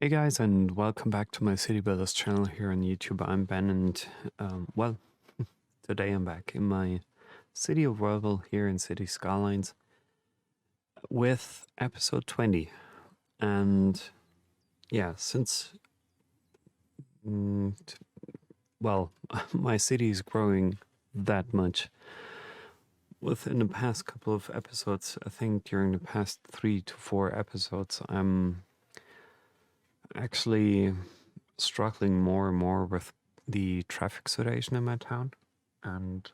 Hey guys, and welcome back to my City Builders channel here on YouTube. I'm Ben, and well, today I'm back in my city of Verville here in City Skylines with episode 20. And yeah, since, mm, t- well, my city is growing that much. Within the past couple of episodes, I think during the past 3 to 4 episodes, I'm actually struggling more and more with the traffic situation in my town. And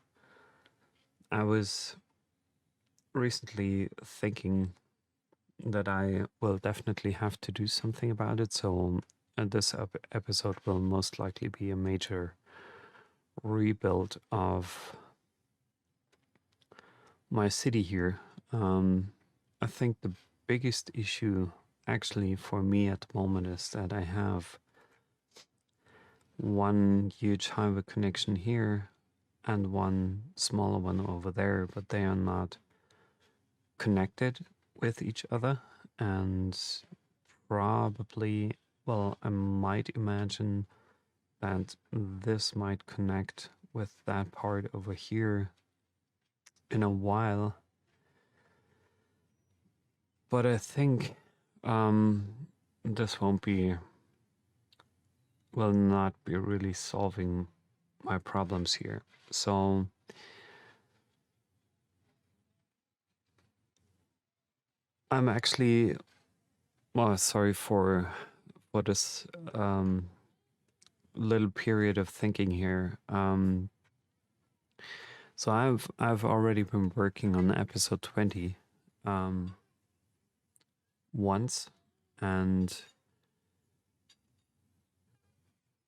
I was recently thinking that I will definitely have to do something about it. So this episode will most likely be a major rebuild of my city here. I think the biggest issue actually for me at the moment is that I have one huge highway connection here and one smaller one over there, but they are not connected with each other. And probably, well, I might imagine that this might connect with that part over here in a while. But I think this will not be really solving my problems here. So I'm actually, well, sorry for this little period of thinking here. So I've already been working on episode 20 once, and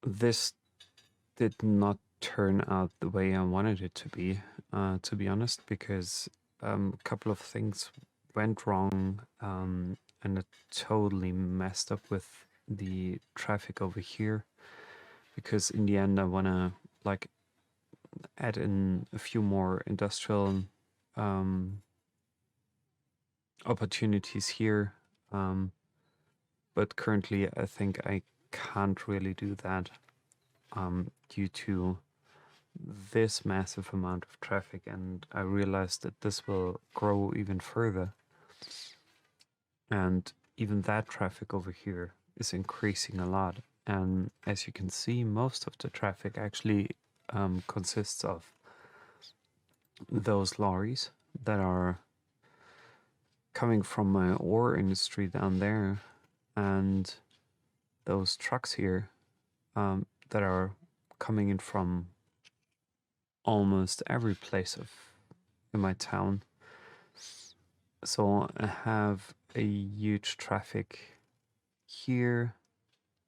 this did not turn out the way I wanted it to be honest, because a couple of things went wrong, and it totally messed up with the traffic over here. Because in the end, I want to like add in a few more industrial um, opportunities here. But currently, I think I can't really do that due to this massive amount of traffic. And I realized that this will grow even further. And even that traffic over here is increasing a lot. And as you can see, most of the traffic actually consists of those lorries that are coming from my ore industry down there, and those trucks here that are coming in from almost every place in my town. So I have a huge traffic here.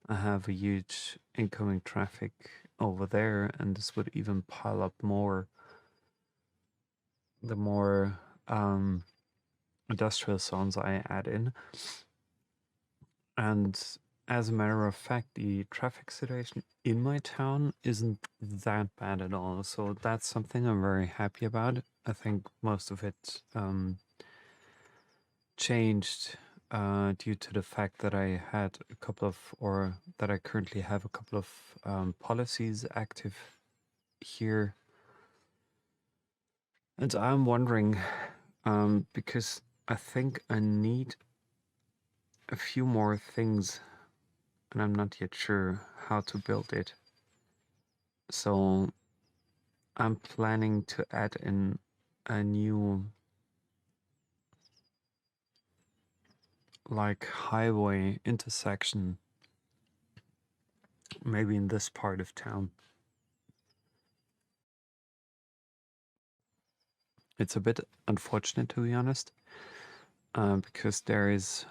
I have a huge incoming traffic over there, and this would even pile up more the more industrial zones I add in. And as a matter of fact, the traffic situation in my town isn't that bad at all. So that's something I'm very happy about. I think most of it changed due to the fact that I had a couple of, or that I currently have a couple of policies active here. And I'm wondering, because I think I need a few more things, and I'm not yet sure how to build it. So I'm planning to add in a new like highway intersection, maybe in this part of town. It's a bit unfortunate, to be honest, because there is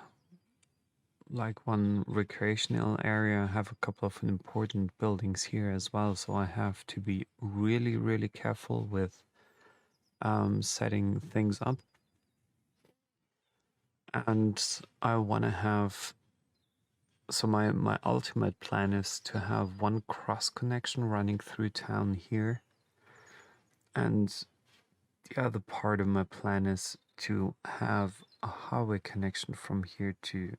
like one recreational area. I have a couple of important buildings here as well, so I have to be really, really careful with setting things up. And I want to have, so my ultimate plan is to have one cross connection running through town here, and the other part of my plan is to have a highway connection from here to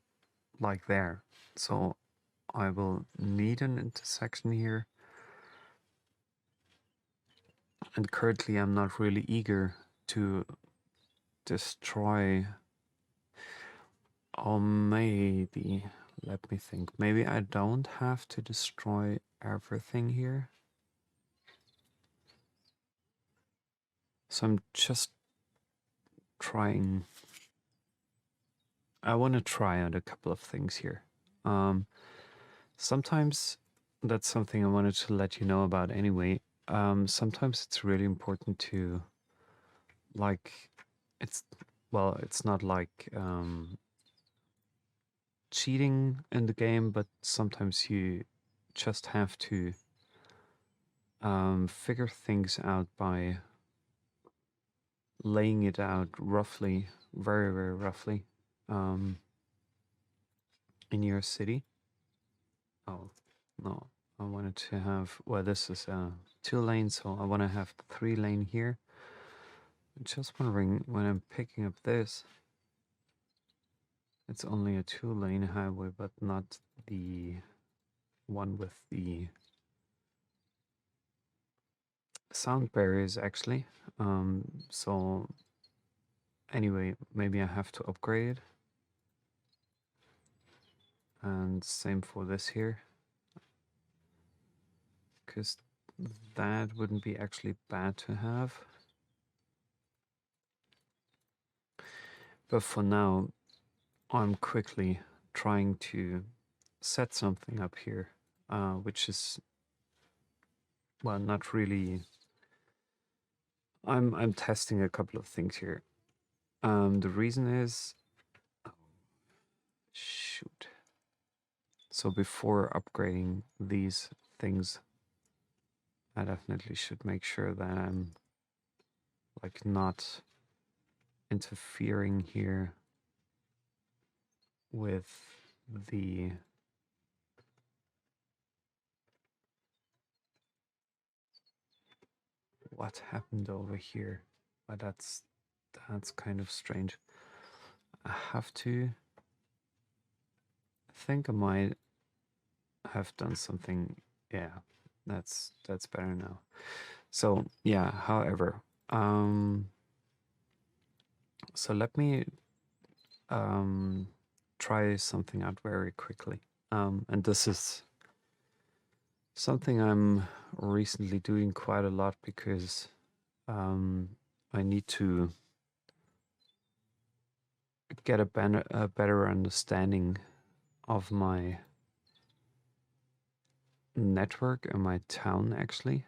like there. So I will need an intersection here. And currently I'm not really eager to destroy, or maybe, let me think, maybe I don't have to destroy everything here. So I'm just trying, I want to try out a couple of things here. Sometimes that's something I wanted to let you know about anyway. Sometimes it's really important to, like, it's, well, it's not like cheating in the game, but sometimes you just have to figure things out by laying it out roughly, very, very roughly, um, in your city. Oh, no, I wanted to have, well, this is 2 lane, so I want to have 3 lane here. I'm just wondering, when I'm picking up this, it's only a 2 lane highway, but not the one with the sound barriers, actually. So anyway, maybe I have to upgrade it. And same for this here, because that wouldn't be actually bad to have. But for now, I'm quickly trying to set something up here, which is, well, not really. I'm testing a couple of things here. The reason is, oh, shoot. So before upgrading these things, I definitely should make sure that I'm like not interfering here with the what happened over here. But that's kind of strange. I have to think I might have done something. Yeah, that's better now. So yeah, however, so let me try something out very quickly. And this is something I'm recently doing quite a lot because I need to get a better understanding of my network in my town, actually.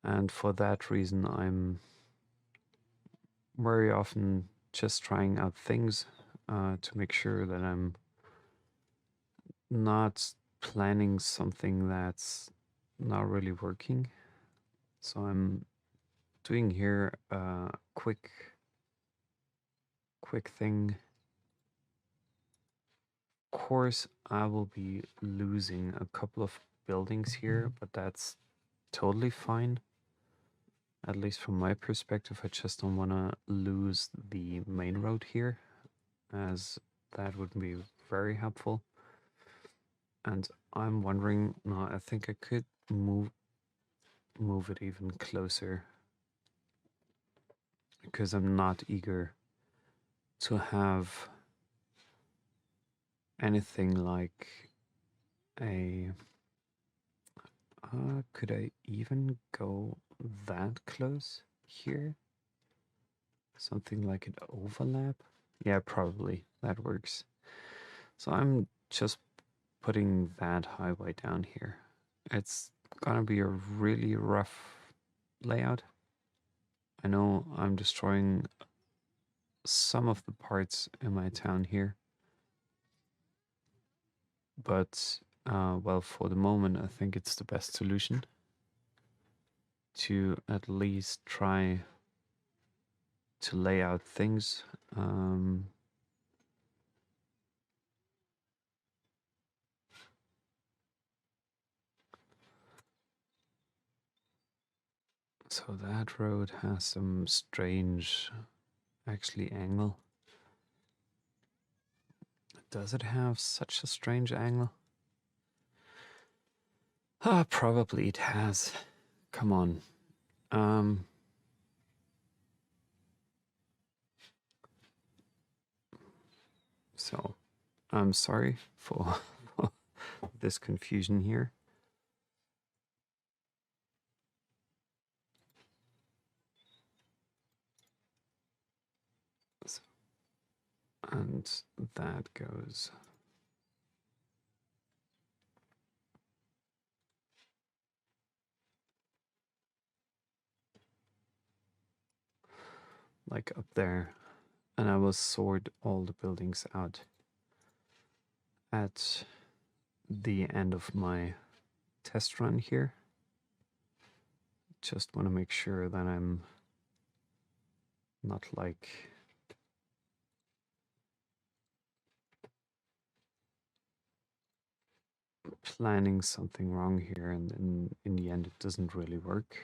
And for that reason, I'm very often just trying out things to make sure that I'm not planning something that's not really working. So I'm doing here a quick thing. Of course, I will be losing a couple of buildings here, but that's totally fine. At least from my perspective, I just don't want to lose the main road here, as that would be very helpful. And I'm wondering, no, I think I could move it even closer, because I'm not eager to have anything like a could I even go that close here? Something like an overlap? Yeah, probably that works. So I'm just putting that highway down here. It's gonna be a really rough layout. I know I'm destroying some of the parts in my town here, but well, for the moment, I think it's the best solution to at least try to lay out things. So that road has some strange, actually, angle. Does it have such a strange angle? Ah, probably it has. Come on. So, I'm sorry for this confusion here. So, and that goes like up there. And I will sort all the buildings out at the end of my test run here. Just want to make sure that I'm not like planning something wrong here and in the end it doesn't really work.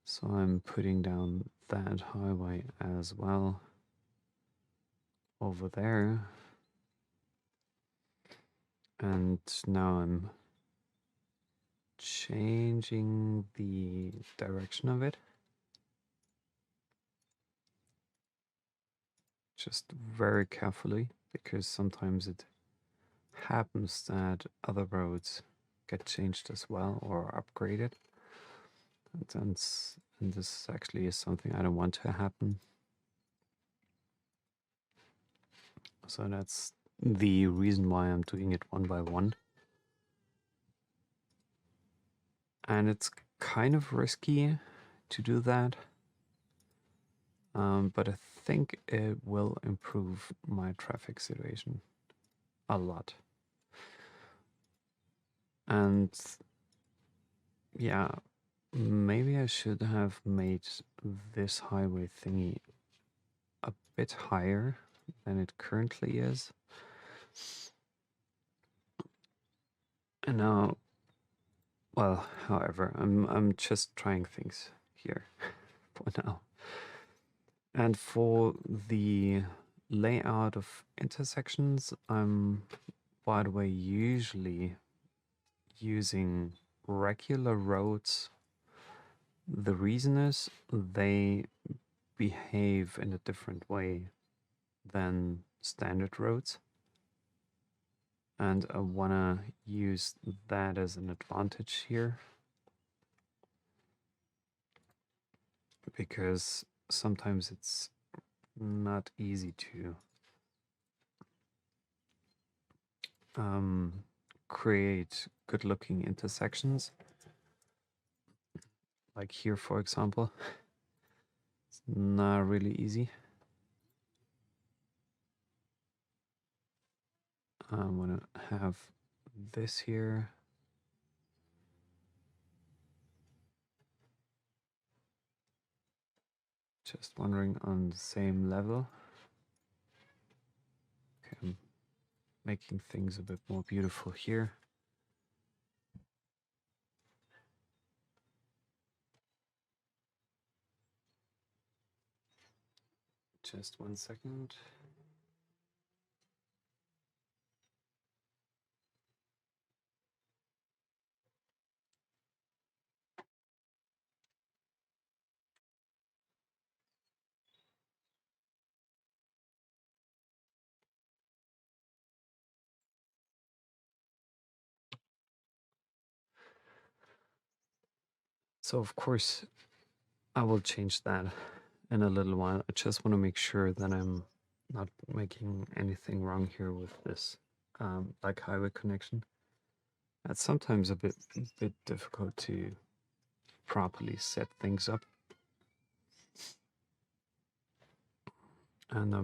So I'm putting down that highway as well over there. And now I'm changing the direction of it. Just very carefully, because sometimes it happens that other roads get changed as well or upgraded. And this actually is something I don't want to happen. So that's the reason why I'm doing it one by one. And it's kind of risky to do that. But I think it will improve my traffic situation a lot. And yeah, maybe I should have made this highway thingy a bit higher than it currently is. And now, well, however, I'm just trying things here for now. And for the layout of intersections, I'm, by the way, usually using regular roads. The reason is they behave in a different way than standard roads. And I want to use that as an advantage here. Because sometimes it's not easy to create good looking intersections. Like here, for example. It's not really easy. I'm gonna have this here. Just wondering on the same level. Okay, I'm making things a bit more beautiful here. Just 1 second. So of course, I will change that in a little while. I just want to make sure that I'm not making anything wrong here with this like highway connection. That's sometimes a bit difficult to properly set things up. And I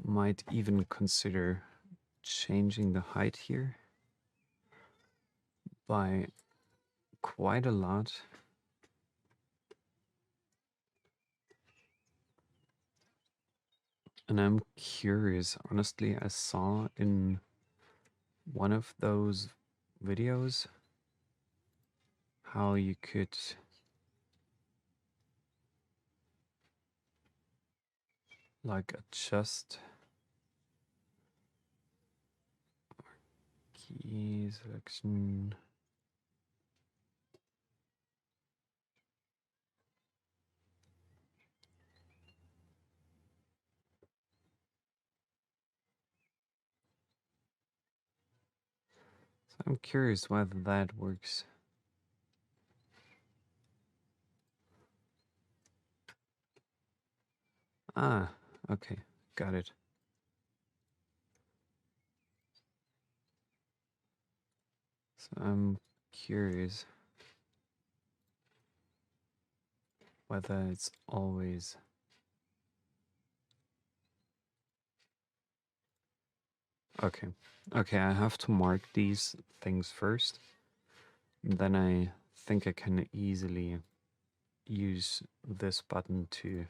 might even consider changing the height here by quite a lot. And I'm curious, honestly, I saw in one of those videos how you could like adjust key selection. So I'm curious whether that works. Ah, okay, got it. So I'm curious whether it's always okay. Okay, I have to mark these things first. Then I think I can easily use this button to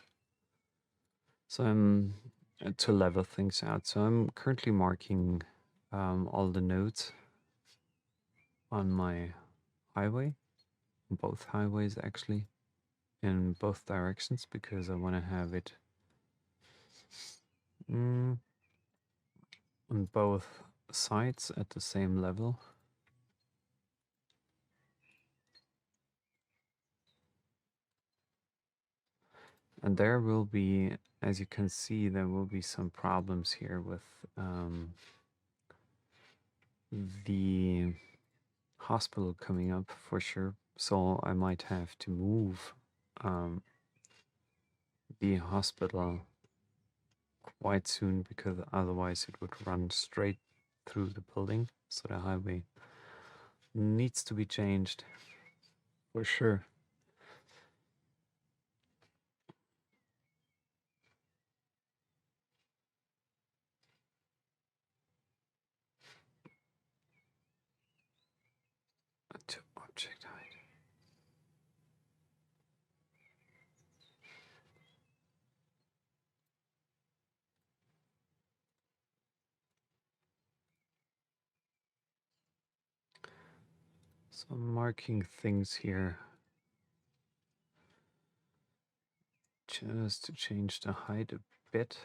to level things out. So I'm currently marking all the nodes on my highway, both highways actually, in both directions because I want to have it on both sides at the same level. And there will be, as you can see, there will be some problems here with the hospital coming up for sure. So I might have to move um, the hospital quite soon because otherwise it would run straight through the building. So the highway needs to be changed for sure. To object height. So I'm marking things here just to change the height a bit.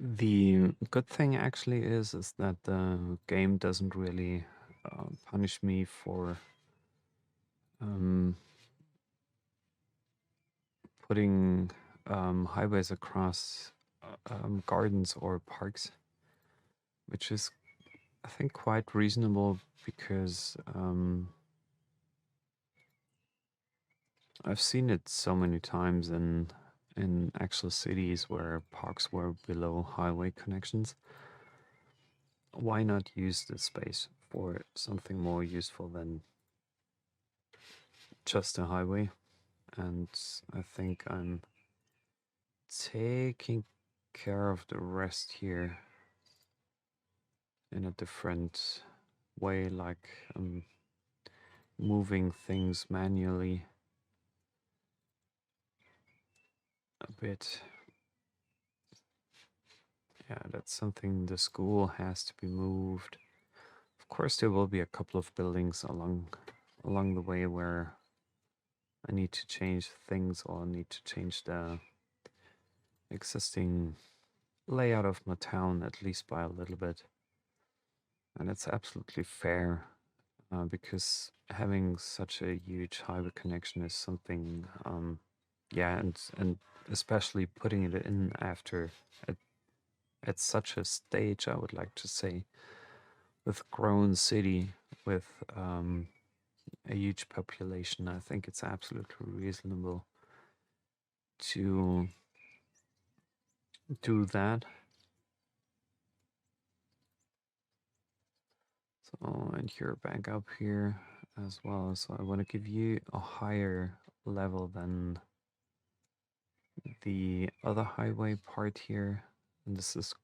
The good thing actually is that the game doesn't really punish me for um, putting highways across gardens or parks, which is, I think, quite reasonable because I've seen it so many times in actual cities where parks were below highway connections. Why not use this space for something more useful than just a highway? And I think I'm taking care of the rest here in a different way, like I'm moving things manually a bit. Yeah, that's something the school has to be moved. Of course, there will be a couple of buildings along the way where I need to change things or need to change the existing layout of my town at least by a little bit. And it's absolutely fair because having such a huge highway connection is something, yeah, and especially putting it in after at such a stage, I would like to say, with grown city with a huge population, I think it's absolutely reasonable to do that. So, and you're back up here as well. So I want to give you a higher level than the other highway part here. And this is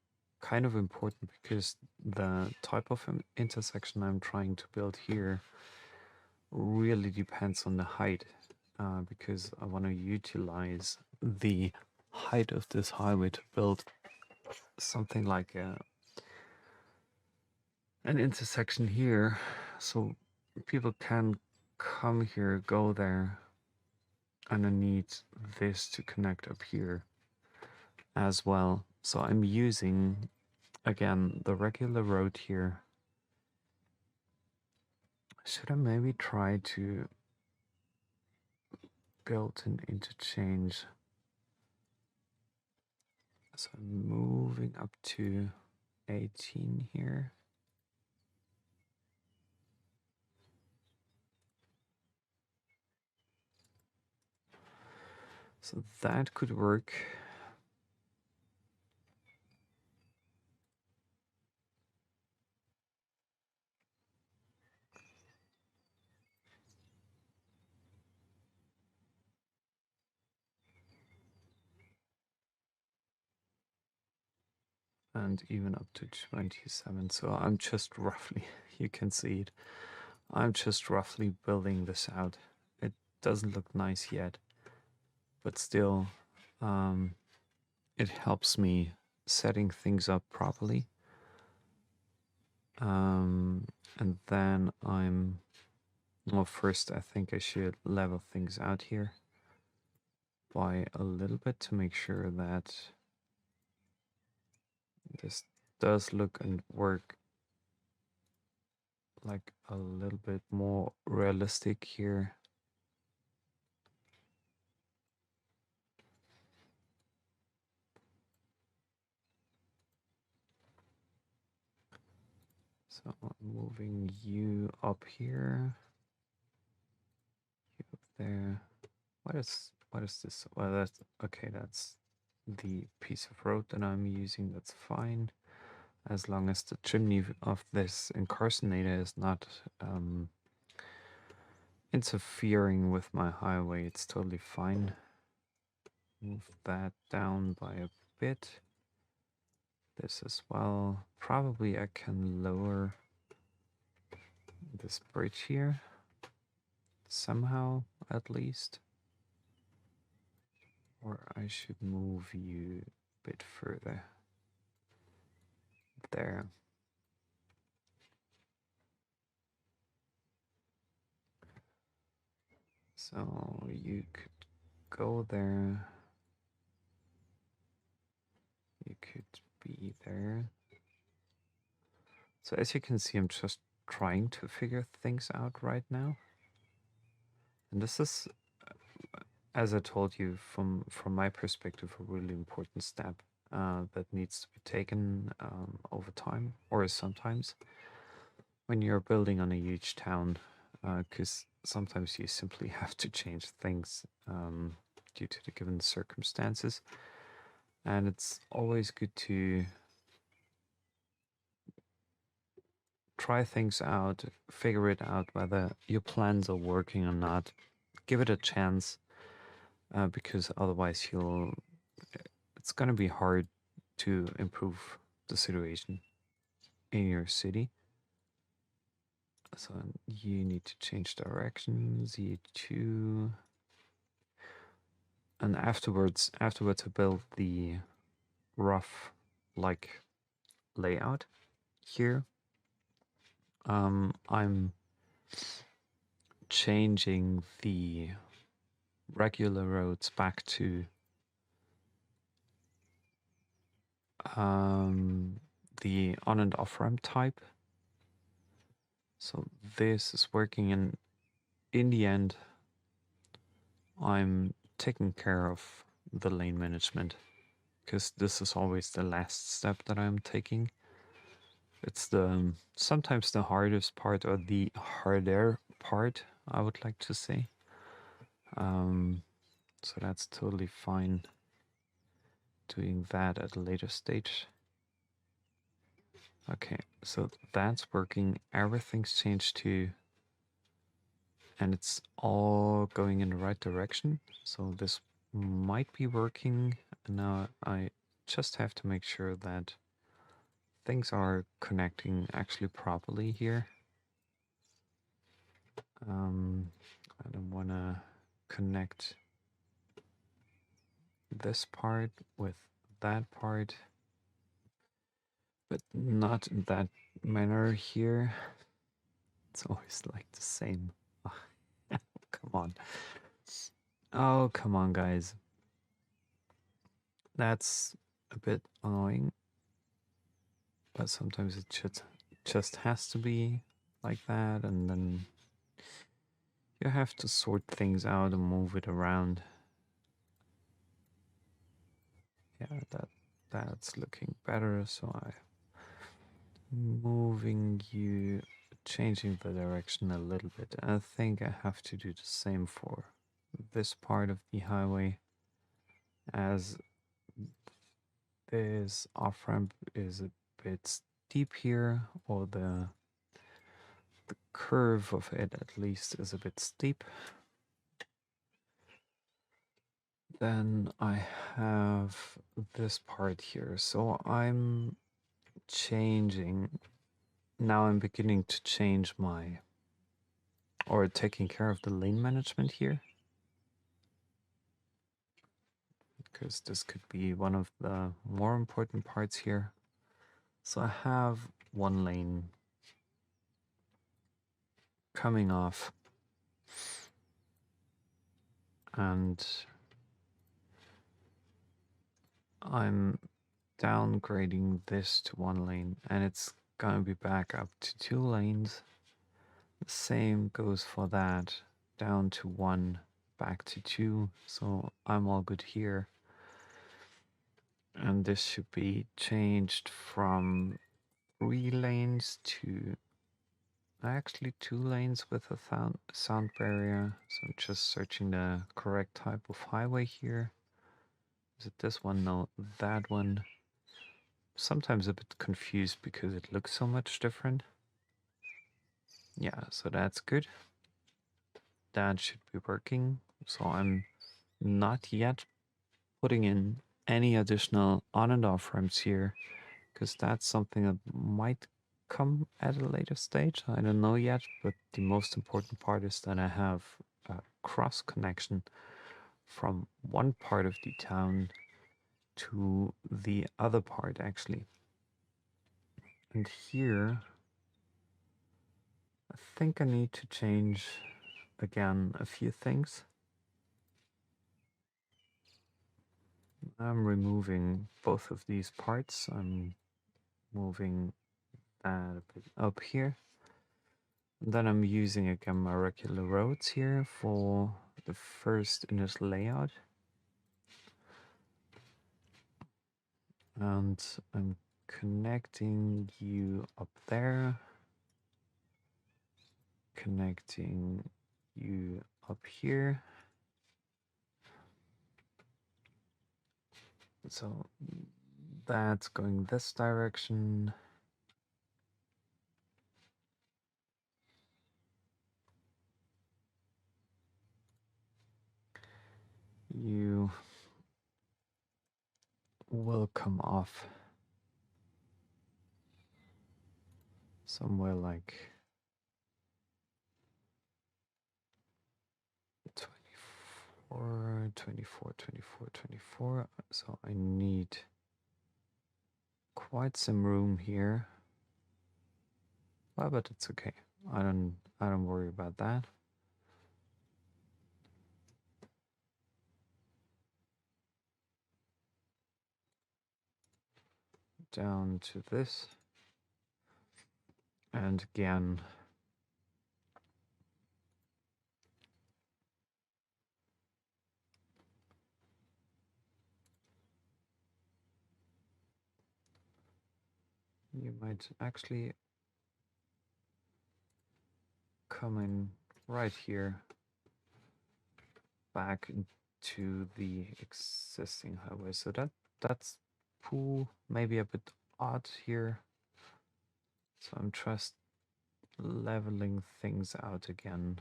kind of important because the type of intersection I'm trying to build here really depends on the height, because I want to utilize the height of this highway to build something like an intersection here, so people can come here, go there, and I need this to connect up here as well. So I'm using, again, the regular road here. Should I maybe try to build an interchange? So I'm moving up to 18 here. So that could work. And even up to 27. So I'm just roughly, you can see it, I'm just roughly building this out. It doesn't look nice yet, but still, it helps me setting things up properly. And then well, first I think I should level things out here by a little bit to make sure that this does look and work like a little bit more realistic here. So I'm moving you up here, you up there. What is this? Well, that's okay. That's the piece of road that I'm using. That's fine, as long as the chimney of this incarcerator is not interfering with my highway. It's totally fine. Move that down by a bit. This as well. Probably I can lower this bridge here somehow, at least. Or I should move you a bit further. There. So you could go there. You could be there. So as you can see, I'm just trying to figure things out right now. And this is, as I told you, from my perspective, a really important step that needs to be taken over time, or sometimes when you're building on a huge town, because sometimes you simply have to change things due to the given circumstances. And it's always good to try things out, figure it out whether your plans are working or not. Give it a chance, because otherwise it's going to be hard to improve the situation in your city. So you need to change directions, Z2. And afterwards I build the rough like layout here. I'm changing the regular roads back to the on and off ramp type. So this is working, and in the end I'm taking care of the lane management, because this is always the last step that I'm taking. It's the sometimes the hardest part, or the harder part, I would like to say. So that's totally fine doing that at a later stage. Okay, so that's working. Everything's changed too. And it's all going in the right direction. So this might be working. Now I just have to make sure that things are connecting actually properly here. I don't want to connect this part with that part, but not in that manner here. It's always like the same. Come on. Oh, come on, guys. That's a bit annoying, but sometimes it just has to be like that, and then you have to sort things out and move it around. Yeah, that's looking better, so I'm moving you, changing the direction a little bit. I think I have to do the same for this part of the highway, as this off-ramp is a bit steep here, or the curve of it at least is a bit steep. Then I have this part here, so I'm changing. Now I'm beginning to change my, or taking care of the lane management here, because this could be one of the more important parts here. So I have one lane coming off, and I'm downgrading this to one lane, and it's gonna be back up to 2 lanes. The same goes for that, down to 1, back to 2, so I'm all good here. And this should be changed from 3 lanes to actually 2 lanes with a sound barrier. So I'm just searching the correct type of highway here. Is it this one? No, that one. Sometimes a bit confused because it looks so much different. Yeah, so that's good. That should be working. So I'm not yet putting in any additional on and off ramps here, because that's something that might come at a later stage. I don't know yet, but the most important part is that I have a cross connection from one part of the town to the other part, actually. And here, I think I need to change again a few things. I'm removing both of these parts. I'm moving that a bit up here. And then I'm using again my regular roads here for the first initial layout. And I'm connecting you up there, connecting you up here. So that's going this direction. You will come off somewhere like 24, 24, 24, 24. So I need quite some room here. Well, but it's okay. I don't worry about that. Down to this. And again, you might actually come in right here, back into the existing highway. So that's pool, maybe a bit odd here. So I'm just leveling things out again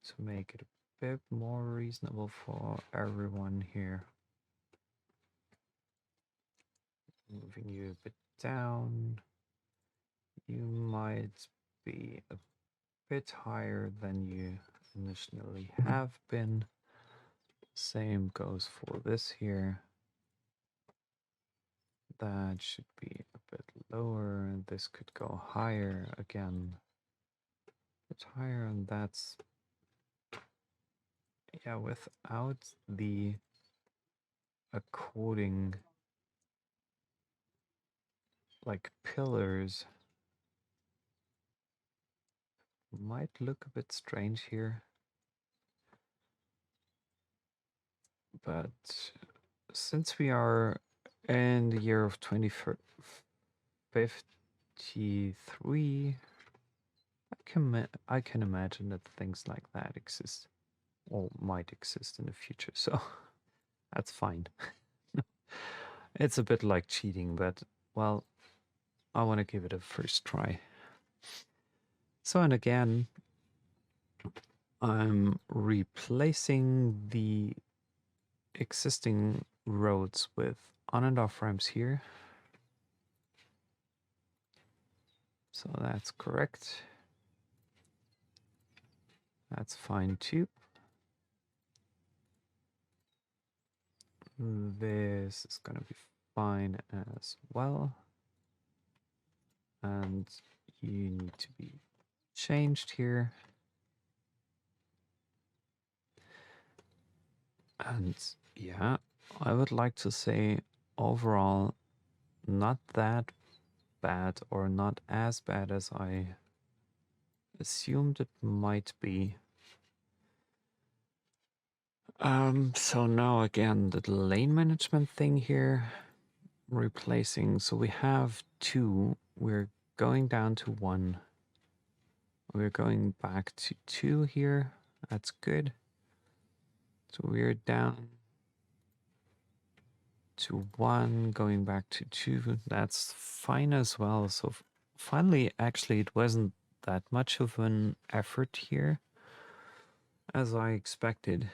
to make it a bit more reasonable for everyone here. Moving you a bit down. You might be a bit higher than you initially have been. Same goes for this here. That should be a bit lower. This could go higher again. A bit higher, and that's, yeah, without the according like pillars might look a bit strange here, but since we are in the year of 2053, I can imagine that things like that exist or might exist in the future, so that's fine. It's a bit like cheating, but well, I want to give it a first try. So, and again, I'm replacing the existing roads with on and off ramps here. So that's correct. That's fine too. This is going to be fine as well. And you need to be changed here. And yeah, I would like to say overall, not that bad or not as bad as I assumed it might be. So now again, the lane management thing here, replacing. So we have 2. We're going down to 1. We're going back to 2 here. That's good. So we're down to 1, going back to 2. That's fine as well. So finally, actually, it wasn't that much of an effort here as I expected.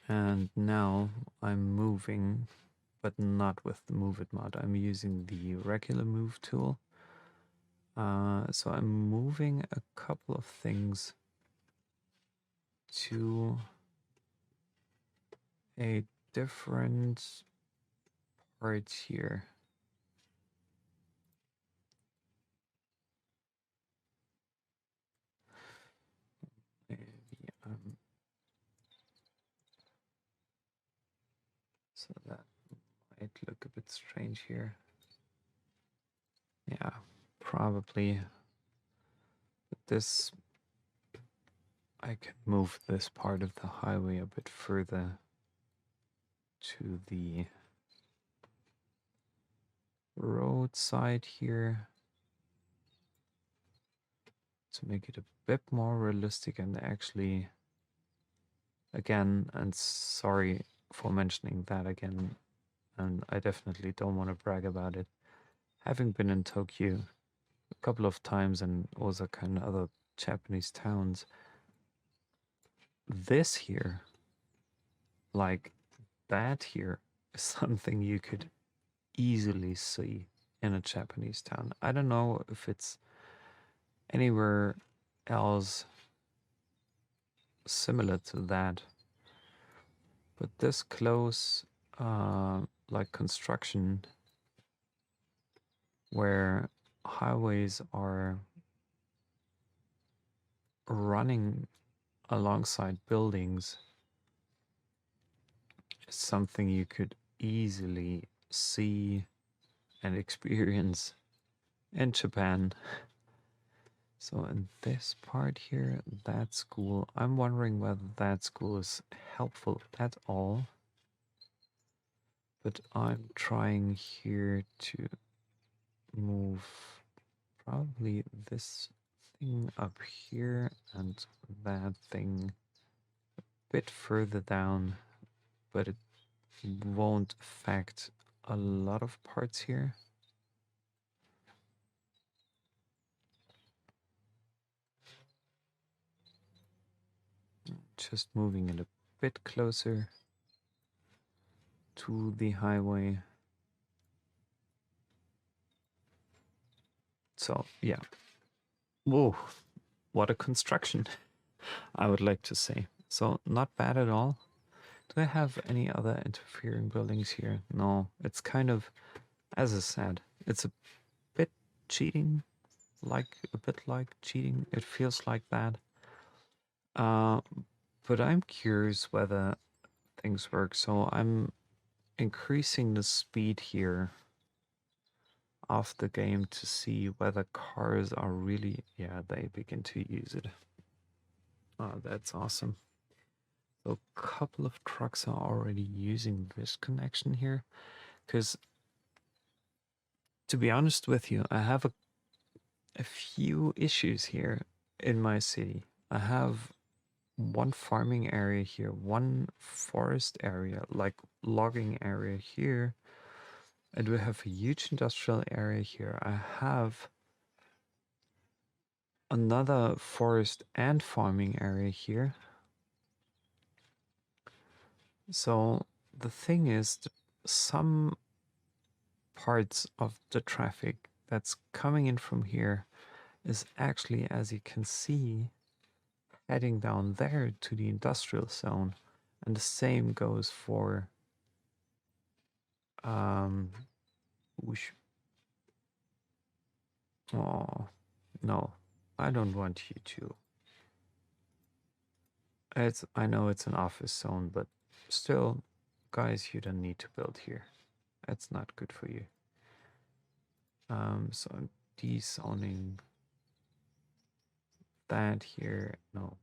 And now I'm moving, but not with the Move It mod. I'm using the regular move tool. So I'm moving a couple of things to a different part here. Maybe, so that might look a bit strange here. Yeah, probably. But this, I can move this part of the highway a bit further to the roadside here to make it a bit more realistic and actually, again, and sorry for mentioning that again, and I definitely don't want to brag about it. Having been in Tokyo a couple of times and Osaka and other Japanese towns, this here, like that here, is something you could easily see in a Japanese town. I don't know if it's anywhere else similar to that, but this close, like construction, where highways are running alongside buildings, is something you could easily see and experience in Japan. So in this part here, that school, I'm wondering whether that school is helpful at all. But I'm trying here to move probably this thing up here and that thing a bit further down, but it won't affect a lot of parts here. Just moving it a bit closer to the highway. So yeah, Whoa, what a construction, I would like to say. So, not bad at all. Do I have any other interfering buildings here? No, it's kind of, as I said, it's a bit cheating, like a bit like cheating. It feels like that. Uh, but I'm curious whether things work. So I'm increasing the speed here of the game to see whether cars are really, yeah, they begin to use it. Oh, that's awesome. So a couple of trucks are already using this connection here. Because to be honest with you, I have a few issues here in my city. I have one farming area here, one forest area, like logging area here. I do have a huge industrial area here. I have another forest and farming area here. So the thing is, some parts of the traffic that's coming in from here is actually, as you can see, heading down there to the industrial zone. And the same goes for whoosh. Oh, no, I don't want you to. I know it's an office zone, but still, guys, you don't need to build here. That's not good for you. So I'm dezoning that here. No,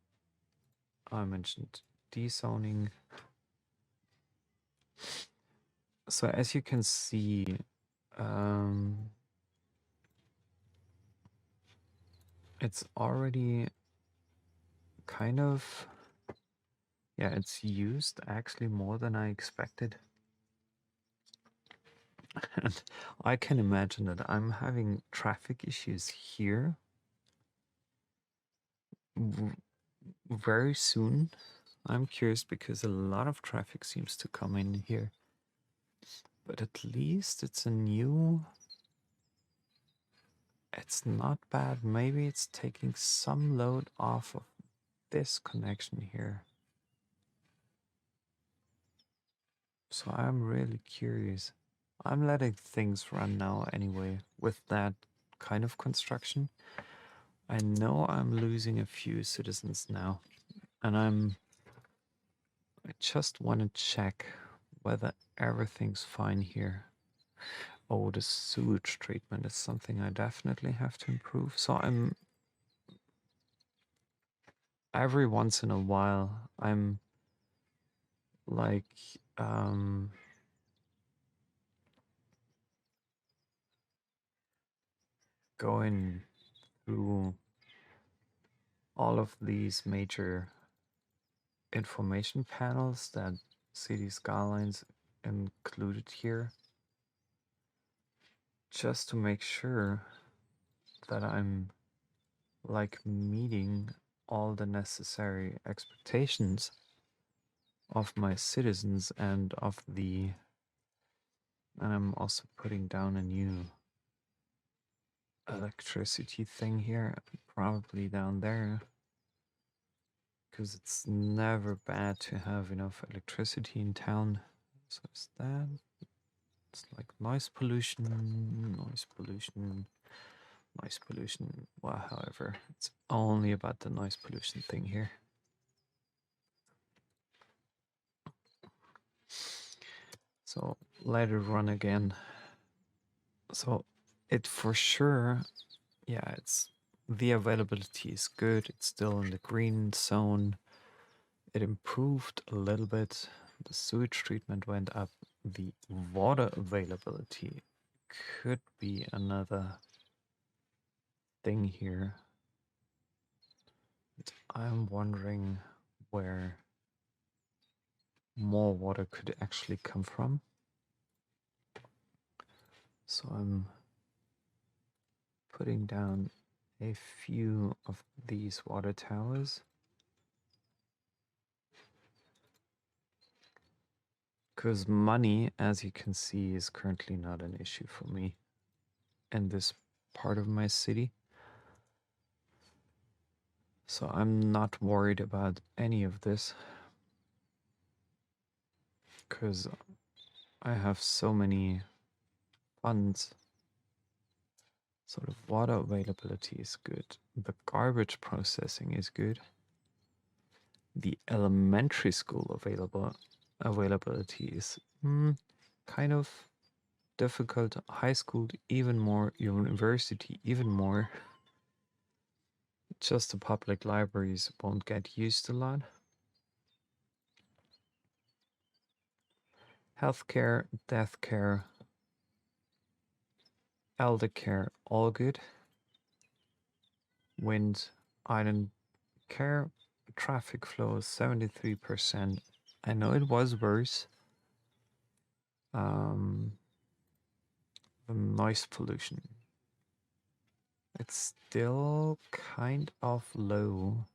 I mentioned dezoning. So as you can see, it's already kind of, yeah, it's used actually more than I expected. And I can imagine that I'm having traffic issues here very soon. I'm curious because a lot of traffic seems to come in here. But at least it's a new... It's not bad. Maybe it's taking some load off of this connection here. So I'm really curious. I'm letting things run now anyway with that kind of construction. I know I'm losing a few citizens now, and I just want to check whether everything's fine here. Oh, the sewage treatment is something I definitely have to improve. So I'm every once in a while I'm like going through all of these major information panels that City Skylines included here, just to make sure that I'm like meeting all the necessary expectations of my citizens and of the, and I'm also putting down a new electricity thing here, probably down there, because it's never bad to have enough electricity in town. So is that, it's like noise pollution, noise pollution, noise pollution. Well, however, it's only about the noise pollution thing here. So let it run again. So it for sure, yeah, it's the availability is good. It's still in the green zone. It improved a little bit. The sewage treatment went up. The water availability could be another thing here. I'm wondering where more water could actually come from. So I'm putting down a few of these water towers. Because money, as you can see, is currently not an issue for me in this part of my city. So I'm not worried about any of this because I have so many funds. Sort of water availability is good. The garbage processing is good. The elementary school availability is kind of difficult. High school even more. University even more. Just the public libraries won't get used a lot. Healthcare, death care, elder care, all good. Wind, island care, traffic flow 73%. I know it was worse. The noise pollution. It's still kind of low.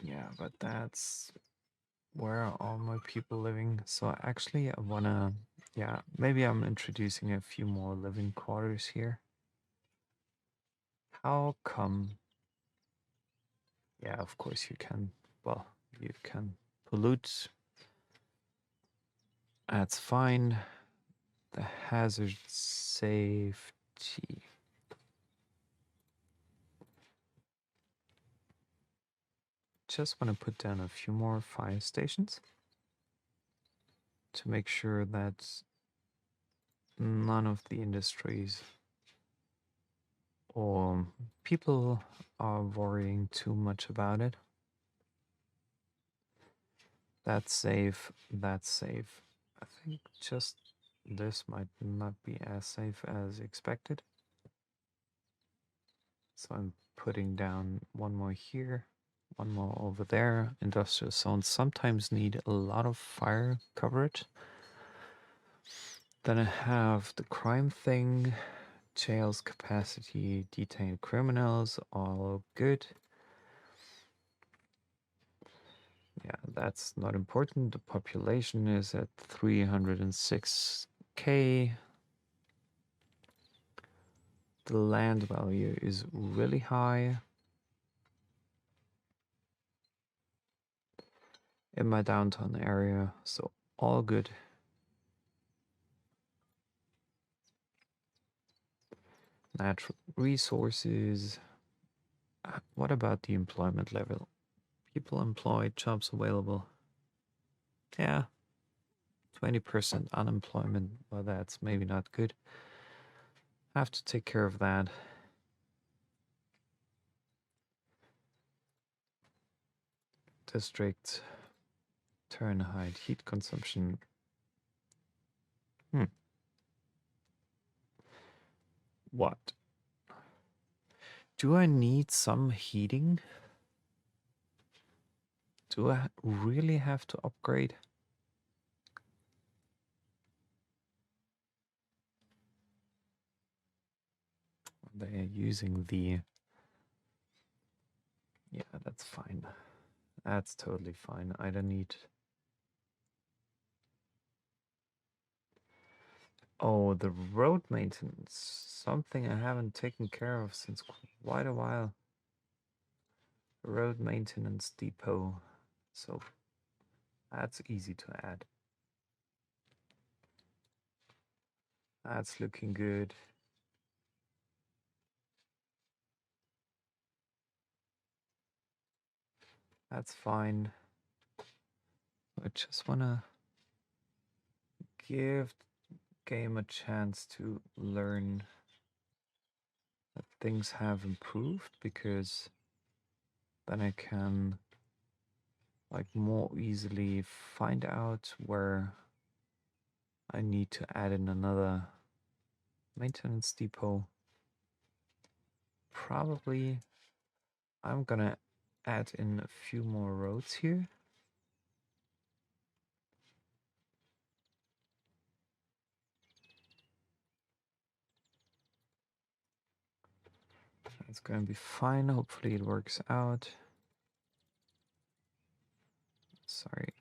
Yeah, but that's where are all my people living. So actually I wanna, yeah, maybe I'm introducing a few more living quarters here. How come? Yeah, of course you can. Well, you can pollute. That's fine. The hazard safety. Just want to put down a few more fire stations to make sure that none of the industries or people are worrying too much about it. That's safe. That's safe. I think just this might not be as safe as expected. So I'm putting down one more here, one more over there. Industrial zones sometimes need a lot of fire coverage. Then I have the crime thing, jails capacity, detained criminals, all good. Yeah, that's not important. The population is at 306K. The land value is really high. In my downtown area, so all good. Natural resources. What about the employment level? People employed, jobs available. Yeah, 20% unemployment. Well, that's maybe not good. Have to take care of that. District, turn height, heat consumption. What? Do I need some heating? Do I really have to upgrade? They are using the... Yeah, that's fine. That's totally fine. I don't need... Oh, the road maintenance. Something I haven't taken care of since quite a while. Road maintenance depot. So that's easy to add. That's looking good. That's fine. I just wanna give game a chance to learn that things have improved, because then I can like more easily find out where I need to add in another maintenance depot. Probably I'm gonna add in a few more roads here. It's gonna be fine. Hopefully it works out. Sorry.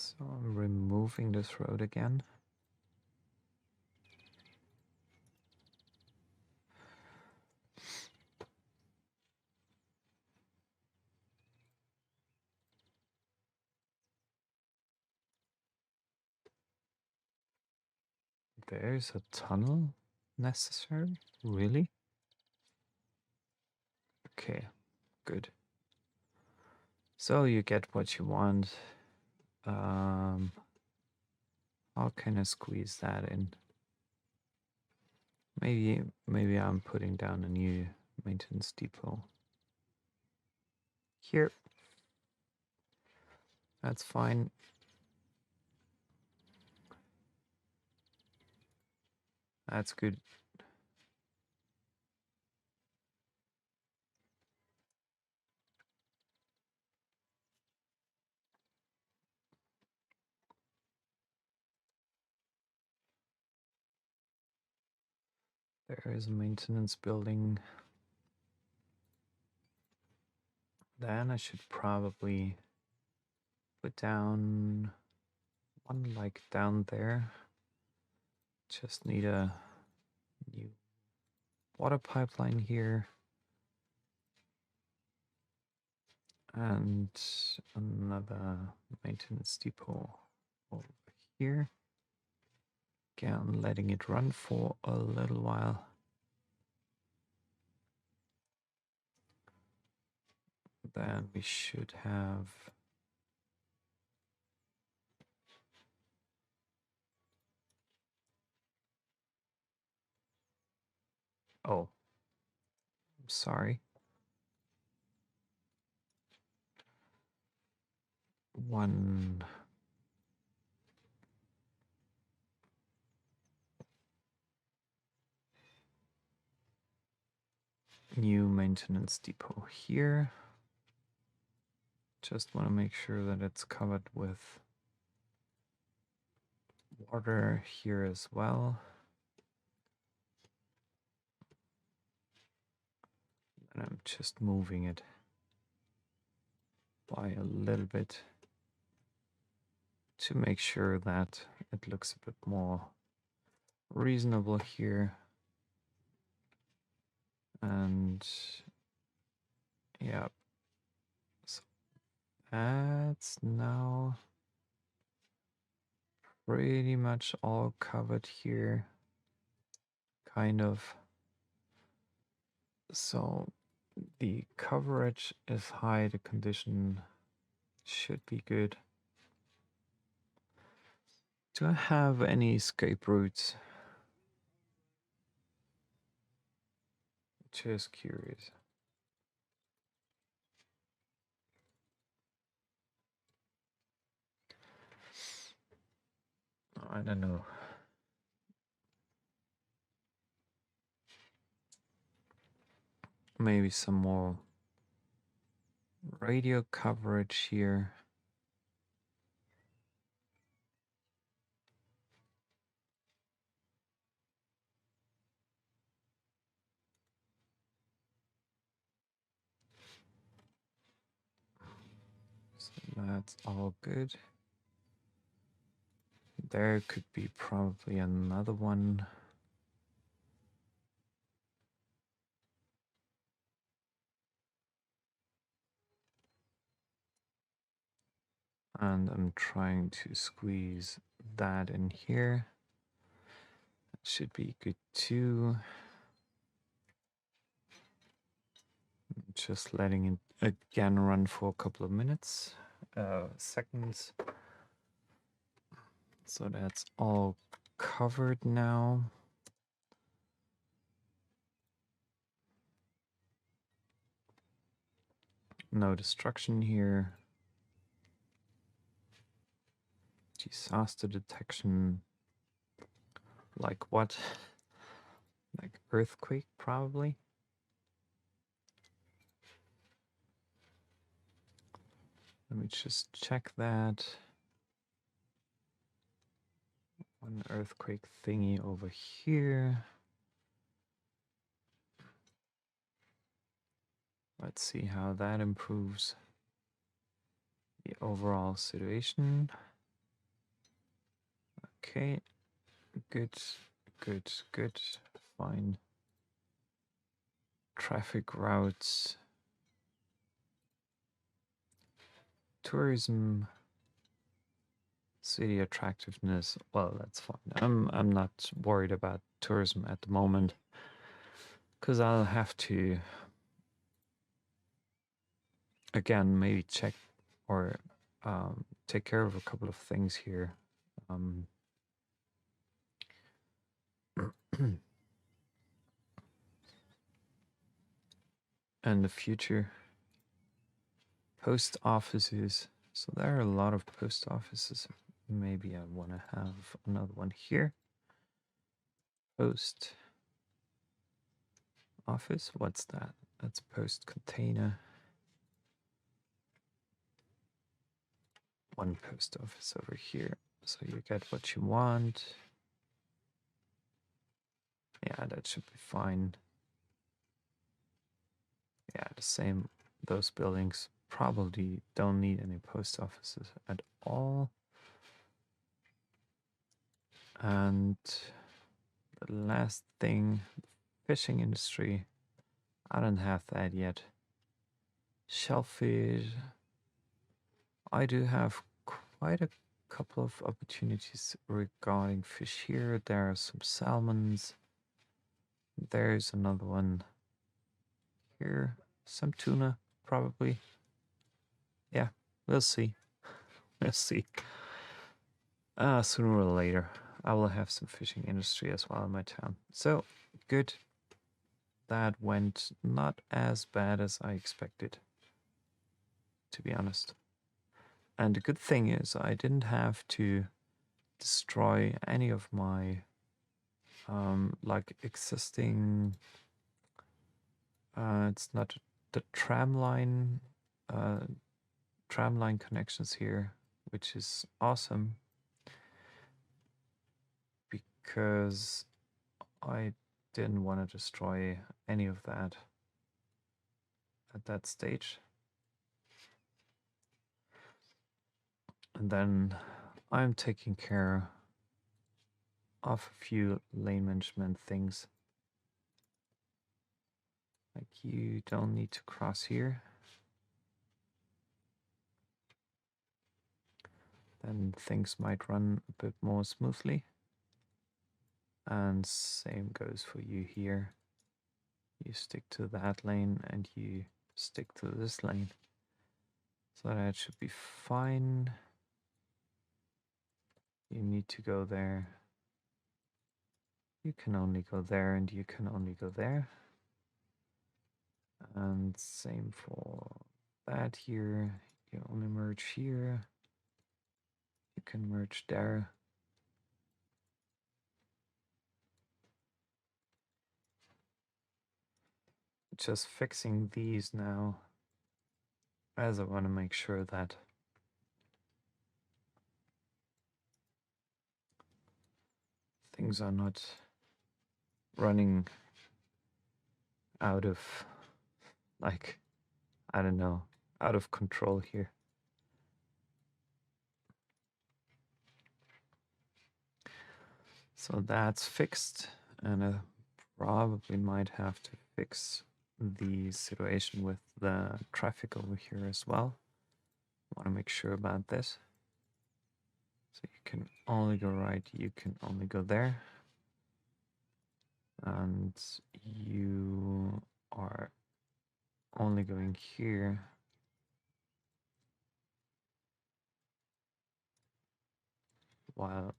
So I'm removing this road again. There's a tunnel necessary? Really? Okay, good. So you get what you want. How can I squeeze that in? Maybe I'm putting down a new maintenance depot. Here. That's fine. That's good. There is a maintenance building. Then I should probably put down one like down there. Just need a new water pipeline here. And another maintenance depot over here. Again, letting it run for a little while. Then we should have oh, I'm sorry. One new maintenance depot here. Just want to make sure that it's covered with water here as well. And I'm just moving it by a little bit to make sure that it looks a bit more reasonable here. And yeah, so that's now pretty much all covered here, kind of. So the coverage is high, the condition should be good. Do I have any escape routes? Just curious. I don't know. Maybe some more radio coverage here. So that's all good. There could be probably another one. And I'm trying to squeeze that in here. That should be good too. Just letting it again run for a couple of minutes, seconds. So that's all covered now. No destruction here. Disaster detection. Like what? Like earthquake, probably? Let me just check that. One earthquake thingy over here. Let's see how that improves the overall situation. Okay, good, good, good, fine. Traffic routes, tourism, city attractiveness. Well, that's fine. I'm not worried about tourism at the moment because I'll have to again maybe check or take care of a couple of things here. And the future post offices. So there are a lot of post offices. Maybe I want to have another one here. Post office. What's that? That's post container. One post office over here. So you get what you want. Yeah, that should be fine. Yeah, the same. Those buildings probably don't need any post offices at all. And the last thing, fishing industry. I don't have that yet. Shellfish. I do have quite a couple of opportunities regarding fish here. There are some salmons. There's another one here. Some tuna, probably. Yeah, we'll see. We'll see. Sooner or later, I will have some fishing industry as well in my town. So, good. That went not as bad as I expected, to be honest. And the good thing is I didn't have to destroy any of my like existing it's not the uh tram line connections here, which is awesome because I didn't want to destroy any of that at that stage. And then I'm taking care of a few lane management things. Like you don't need to cross here. Then things might run a bit more smoothly. And same goes for you here. You stick to that lane and you stick to this lane. So that should be fine. You need to go there. You can only go there and you can only go there. And same for that here. You only merge here. You can merge there. Just fixing these now, as I want to make sure that things are not running out of, like, I don't know, out of control here. So that's fixed, and I probably might have to fix the situation with the traffic over here as well. I want to make sure about this. So you can only go right, you can only go there. And you are only going here. While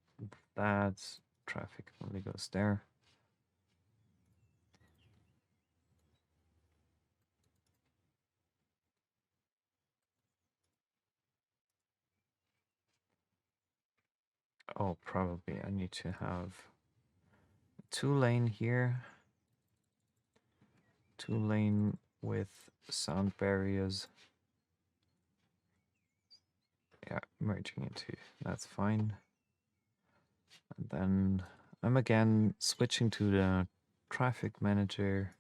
that traffic only goes there. Oh, probably I need to have a 2-lane here. 2-lane with sound barriers. Yeah, merging into, that's fine. And then I'm again switching to the traffic manager.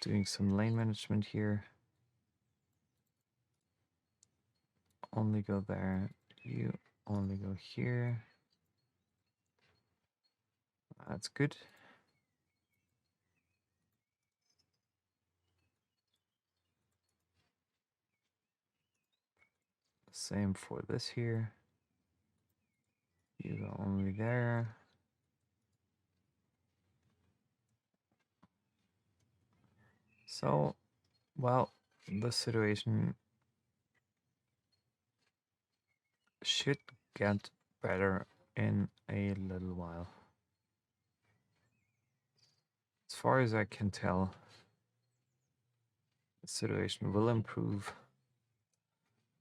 Doing some lane management here. only go there. You only go here. That's good. Same for this here. You go only there. So, well, the situation should get better in a little while. As far as I can tell, the situation will improve.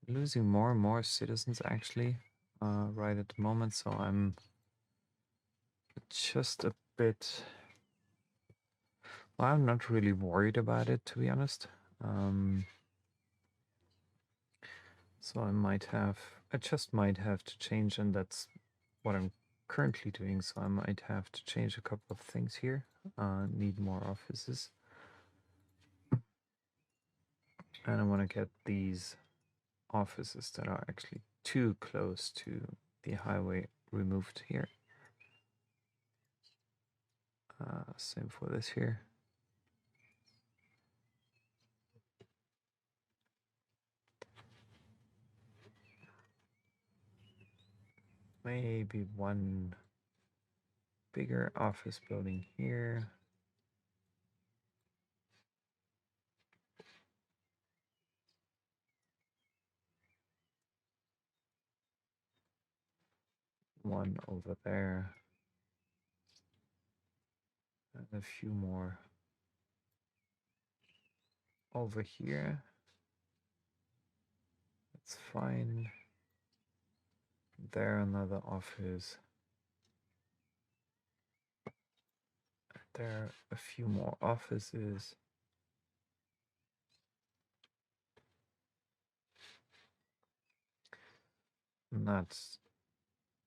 Losing more and more citizens actually right at the moment, so I'm just a bit. Well, I'm not really worried about it, to be honest. So I just might have to change, and that's what I'm currently doing. So I might have to change a couple of things here. Need more offices. And I want to get these offices that are actually too close to the highway removed here. Same for this here. Maybe one bigger office building here. One over there. And a few more over here. That's fine. There another office. There are a few more offices. Not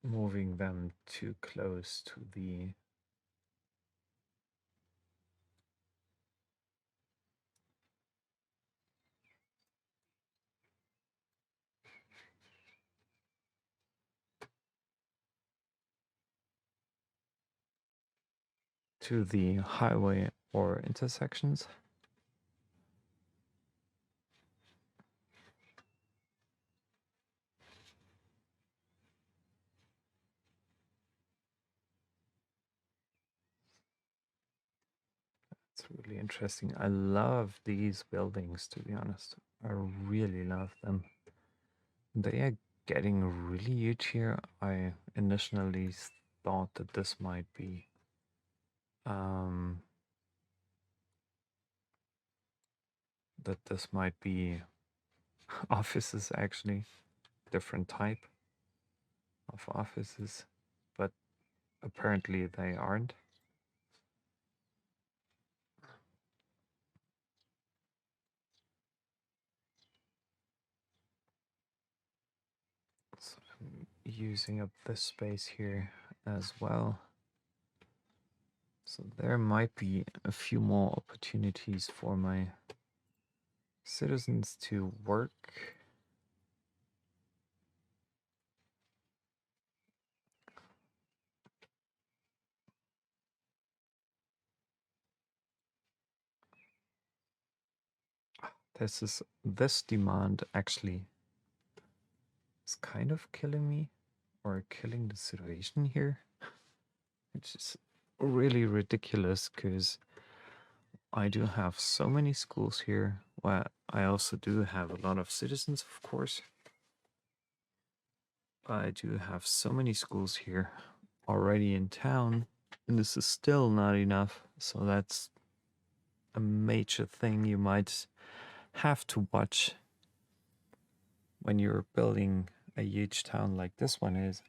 moving them too close to the highway or intersections. It's really interesting. I love these buildings, to be honest. I really love them. They are getting really huge here. I initially thought that this might be offices, actually, different type of offices, but apparently they aren't. So I'm using up this space here as well. So there might be a few more opportunities for my citizens to work. This demand actually is kind of killing me, or killing the situation here, which is really ridiculous because I do have so many schools here. Well, I also do have a lot of citizens, of course. I do have so many schools here already in town, and this is still not enough. So that's a major thing you might have to watch when you're building a huge town like this one is.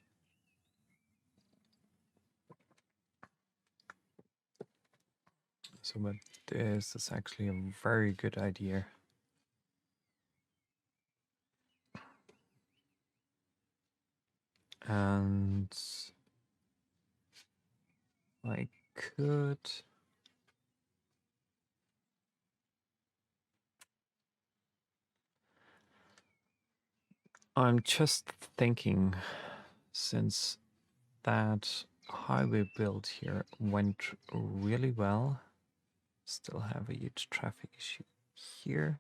So, but this is actually a very good idea. And I could I'm just thinking, since that highway build here went really well, still have a huge traffic issue here.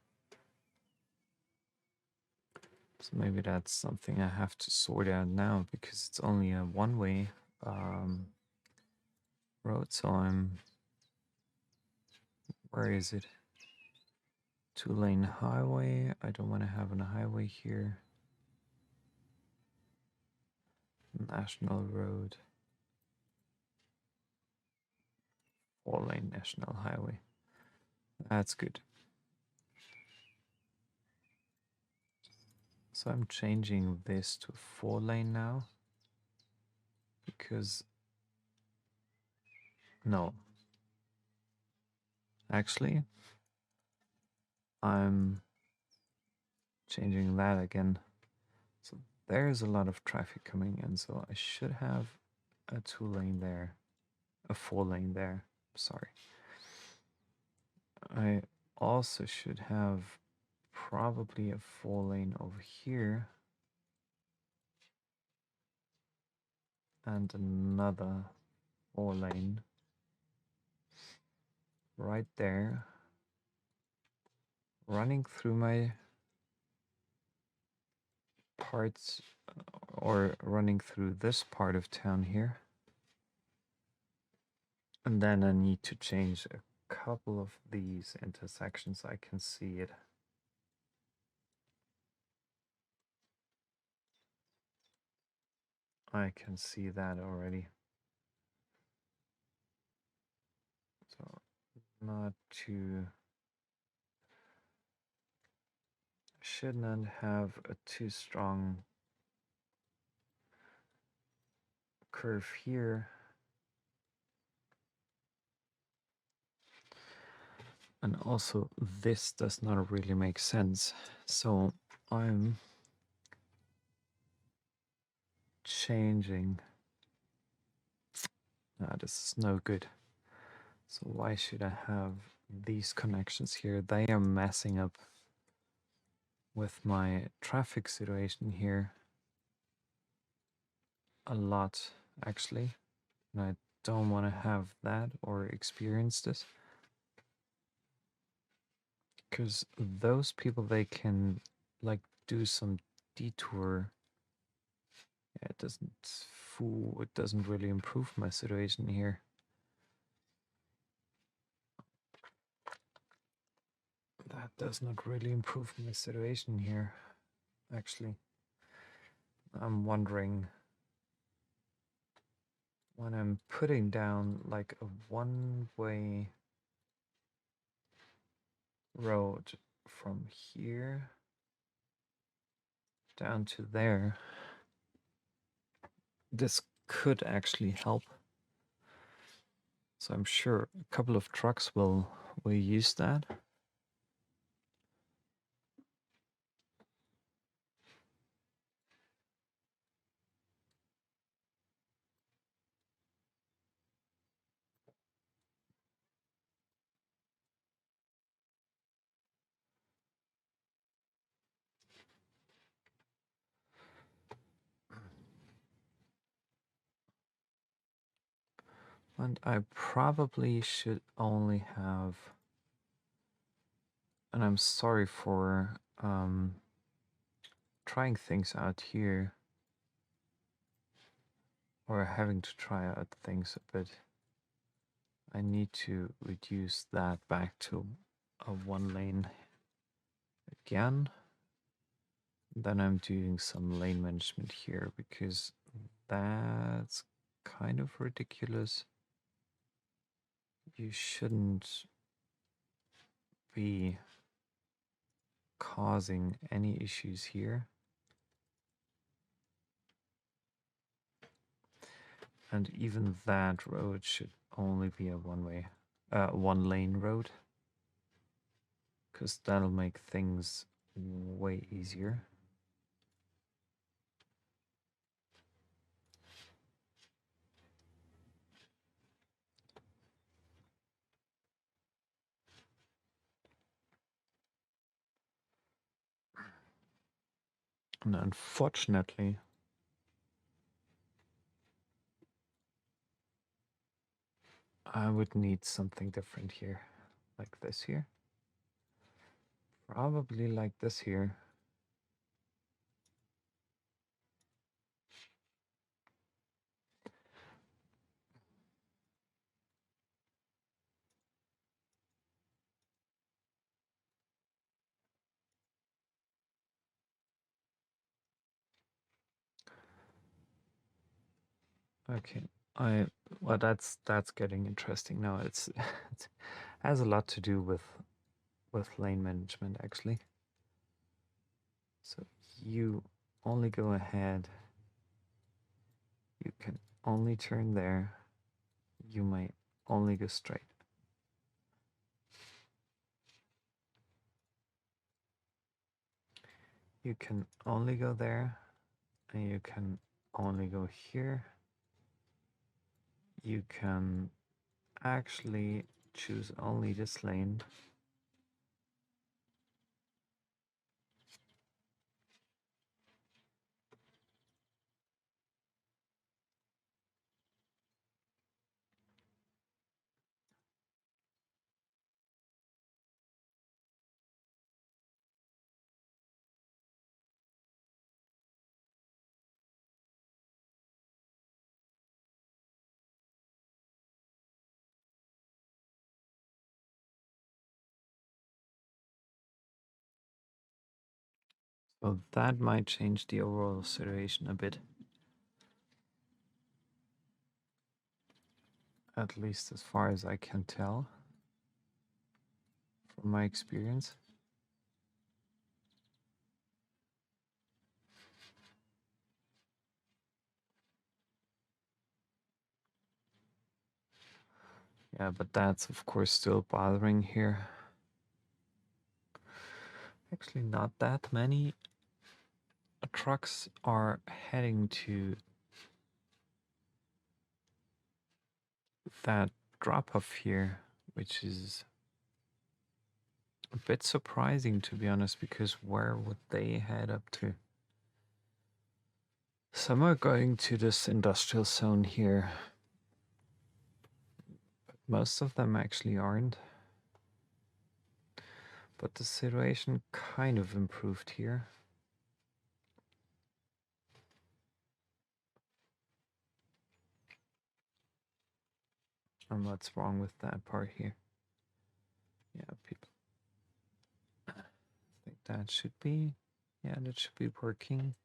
So maybe that's something I have to sort out now because it's only a one-way road. So where is it? Two-lane highway. I don't want to have a highway here. National road. Four-lane national highway. That's good. So I'm changing this to 4-lane now. Because, no. Actually, I'm changing that again. So there's a lot of traffic coming in, so I should have a 2-lane there. A 4-lane there, sorry. I also should have probably a 4-lane over here. And another 4-lane right there, running through my parts, or running through this part of town here. And then I need to change a couple of these intersections. I can see it. I can see that already. So not too, should not have a too strong curve here. And also this does not really make sense. So I'm changing. This is no good. So why should I have these connections here? They are messing up with my traffic situation here a lot, actually. And I don't want to have that or experience this. Because those people, they can like do some detour. Yeah, it doesn't really improve my situation here. That does not really improve my situation here, actually. I'm wondering, when I'm putting down like a one-way road from here down to there, this could actually help. So I'm sure a couple of trucks will use that. And I probably should only have, and I'm sorry for trying things out here, or having to try out things a bit. I need to reduce that back to a 1-lane again. Then I'm doing some lane management here because that's kind of ridiculous. You shouldn't be causing any issues here. And even that road should only be a one-way, 1-lane road, because that'll make things way easier. And unfortunately, I would need something different here, like this here. Probably like this here. Okay, well, that's getting interesting now. It has a lot to do with lane management actually. So you only go ahead. You can only turn there. You might only go straight. You can only go there, and you can only go here. You can actually choose only this lane. So that might change the overall situation a bit. At least as far as I can tell from my experience. Yeah, but that's of course still bothering here. Actually, not that many trucks are heading to that drop off here, which is a bit surprising to be honest, because where would they head up to? Some are going to this industrial zone here, but most of them actually aren't. But the situation kind of improved here. And what's wrong with that part here? Yeah, people. I think that should be, yeah, that should be working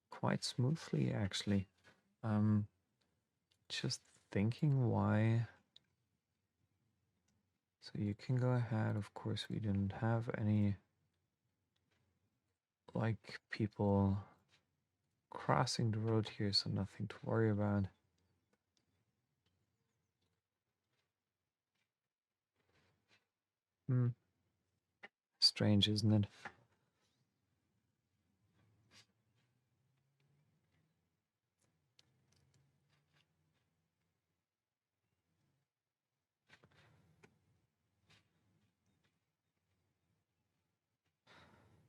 quite smoothly actually. Just thinking why. So you can go ahead. Of course, we didn't have any like people crossing the road here, so nothing to worry about. Strange, isn't it?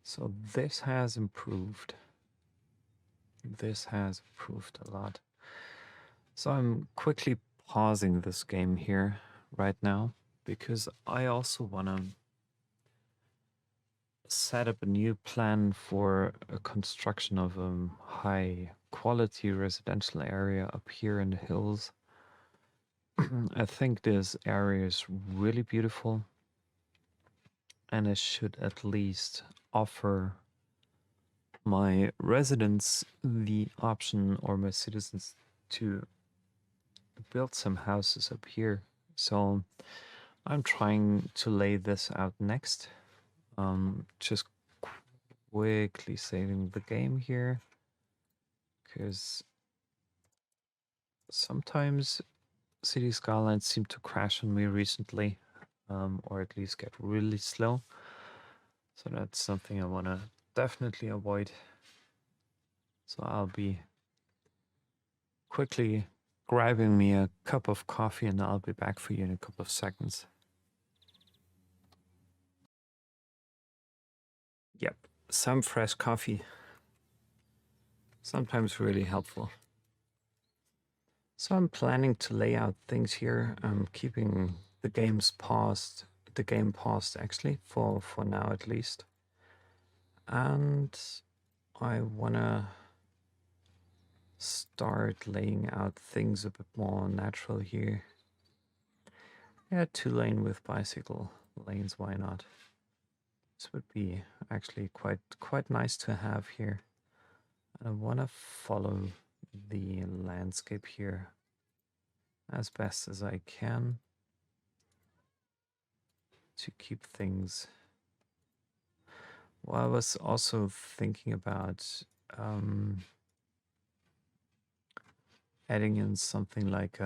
So this has improved. This has improved a lot. So I'm quickly pausing this game here right now because I also want to set up a new plan for a construction of a high quality residential area up here in the hills. I think this area is really beautiful and it should at least offer my residents the option, or my citizens, to build some houses up here. So I'm trying to lay this out next. Just quickly saving the game here because sometimes City Skylines seem to crash on me recently, or at least get really slow. So that's something I want to definitely avoid. So I'll be quickly grabbing me a cup of coffee and I'll be back for you in a couple of seconds. Yep, some fresh coffee. sometimes really helpful. So I'm planning to lay out things here. I'm keeping the game paused actually for now at least. And I wanna start laying out things a bit more natural here. Yeah, 2 lane with bicycle lanes, why not? This would be actually quite nice to have here. And I wanna follow the landscape here as best as I can to keep things. Well, I was also thinking about um, adding in something like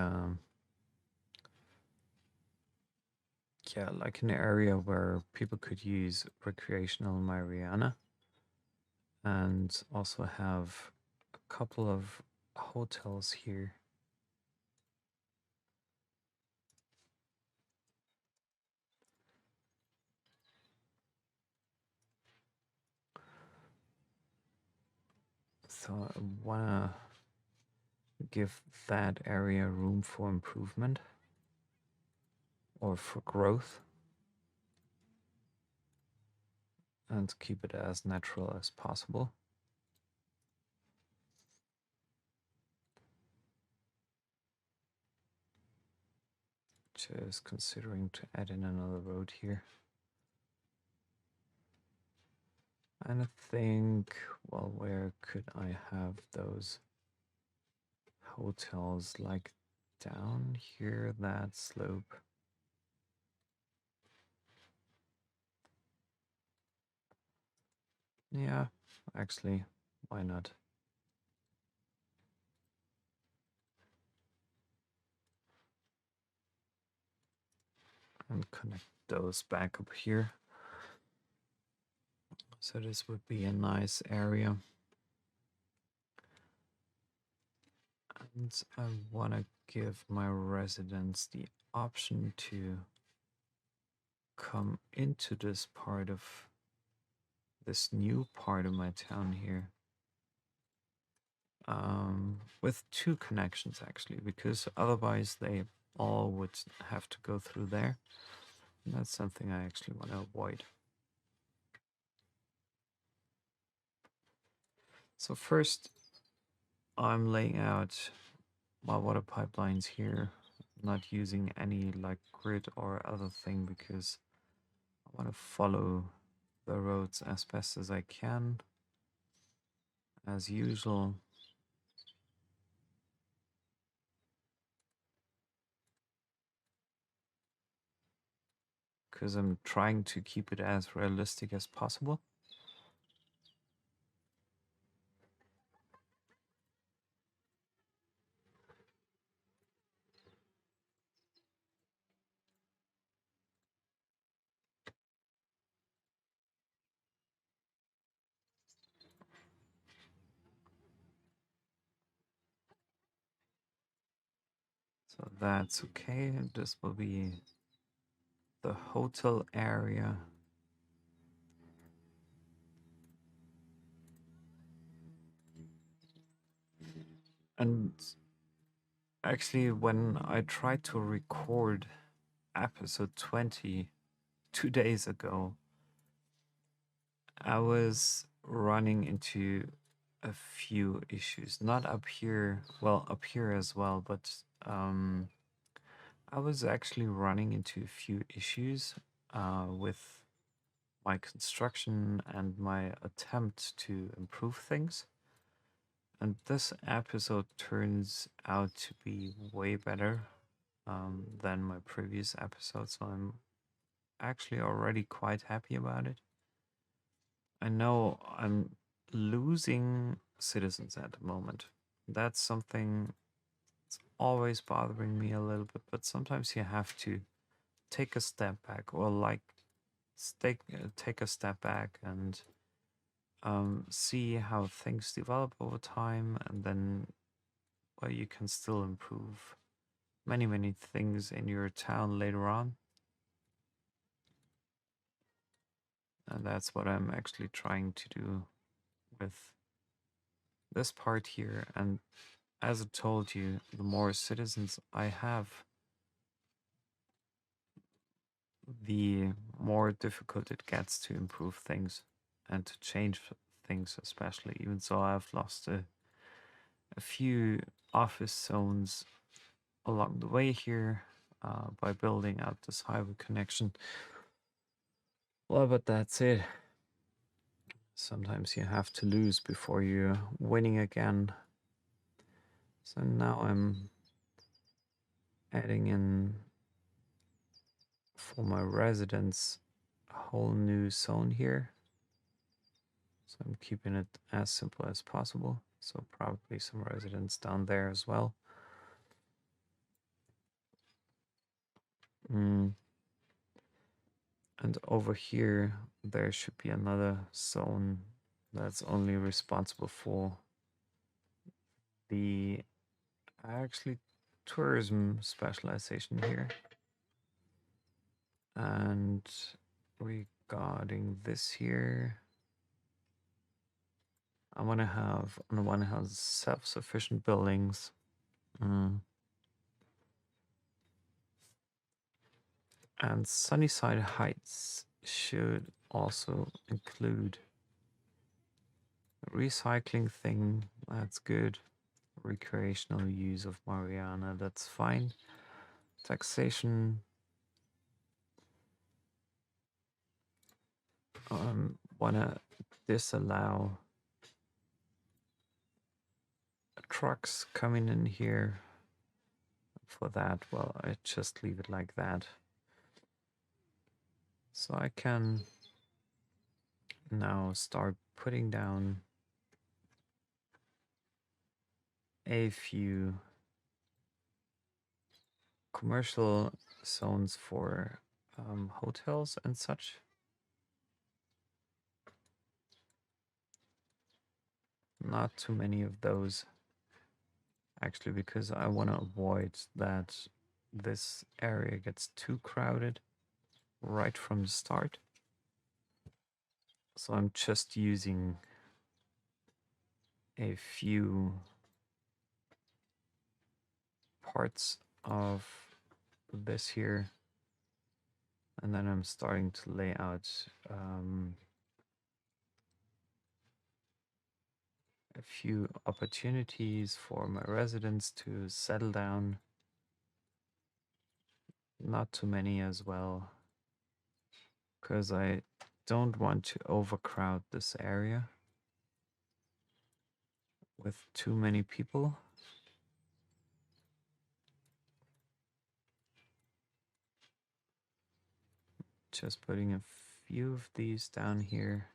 yeah, like an area where people could use recreational marijuana, and also have a couple of hotels here. So I wanna give that area room for improvement or for growth and keep it as natural as possible. Just considering to add in another road here. And I think, well, where could I have those hotels? Like down here, that slope. Yeah, actually, why not? And connect those back up here. So this would be a nice area. And I want to give my residents the option to come into this new part of my town here. With 2 connections actually, because otherwise they all would have to go through there. And that's something I actually want to avoid. So first, I'm laying out my water pipelines here, not using any like grid or other thing because I want to follow the roads as best as I can, as usual. Because I'm trying to keep it as realistic as possible. So that's okay. This will be the hotel area. And actually, when I tried to record episode 20 2 days ago, I was running into a few issues. Not up here, well, up here as well, but I was actually running into a few issues with my construction and my attempt to improve things. And this episode turns out to be way better than my previous episode, so I'm actually already quite happy about it. I know I'm losing citizens at the moment. That's something that's always bothering me a little bit, but sometimes you have to take a step back or like take a step back and see how things develop over time, and then well, you can still improve many things in your town later on. And that's what I'm actually trying to do with this part here. And as I told you, the more citizens I have, the more difficult it gets to improve things and to change things, especially. Even so, I've lost a few office zones along the way here by building out this highway connection. Well, but that's it. Sometimes you have to lose before you're winning again. So now I'm adding in for my residents a whole new zone here. So I'm keeping it as simple as possible. So probably some residents down there as well. And over here, there should be another zone that's only responsible for the actually tourism specialization here. And regarding this here, I want to have, on the one hand, self-sufficient buildings. And Sunnyside Heights should also include a recycling thing. That's good. Recreational use of marijuana. That's fine. Taxation. Wanna disallow trucks coming in here. For that, well, I just leave it like that. So I can now start putting down a few commercial zones for hotels and such. Not too many of those, actually, because I want to avoid that this area gets too crowded right from the start. So I'm just using a few parts of this here, and then I'm starting to lay out a few opportunities for my residents to settle down. Not too many as well, because I don't want to overcrowd this area with too many people. Just putting a few of these down here.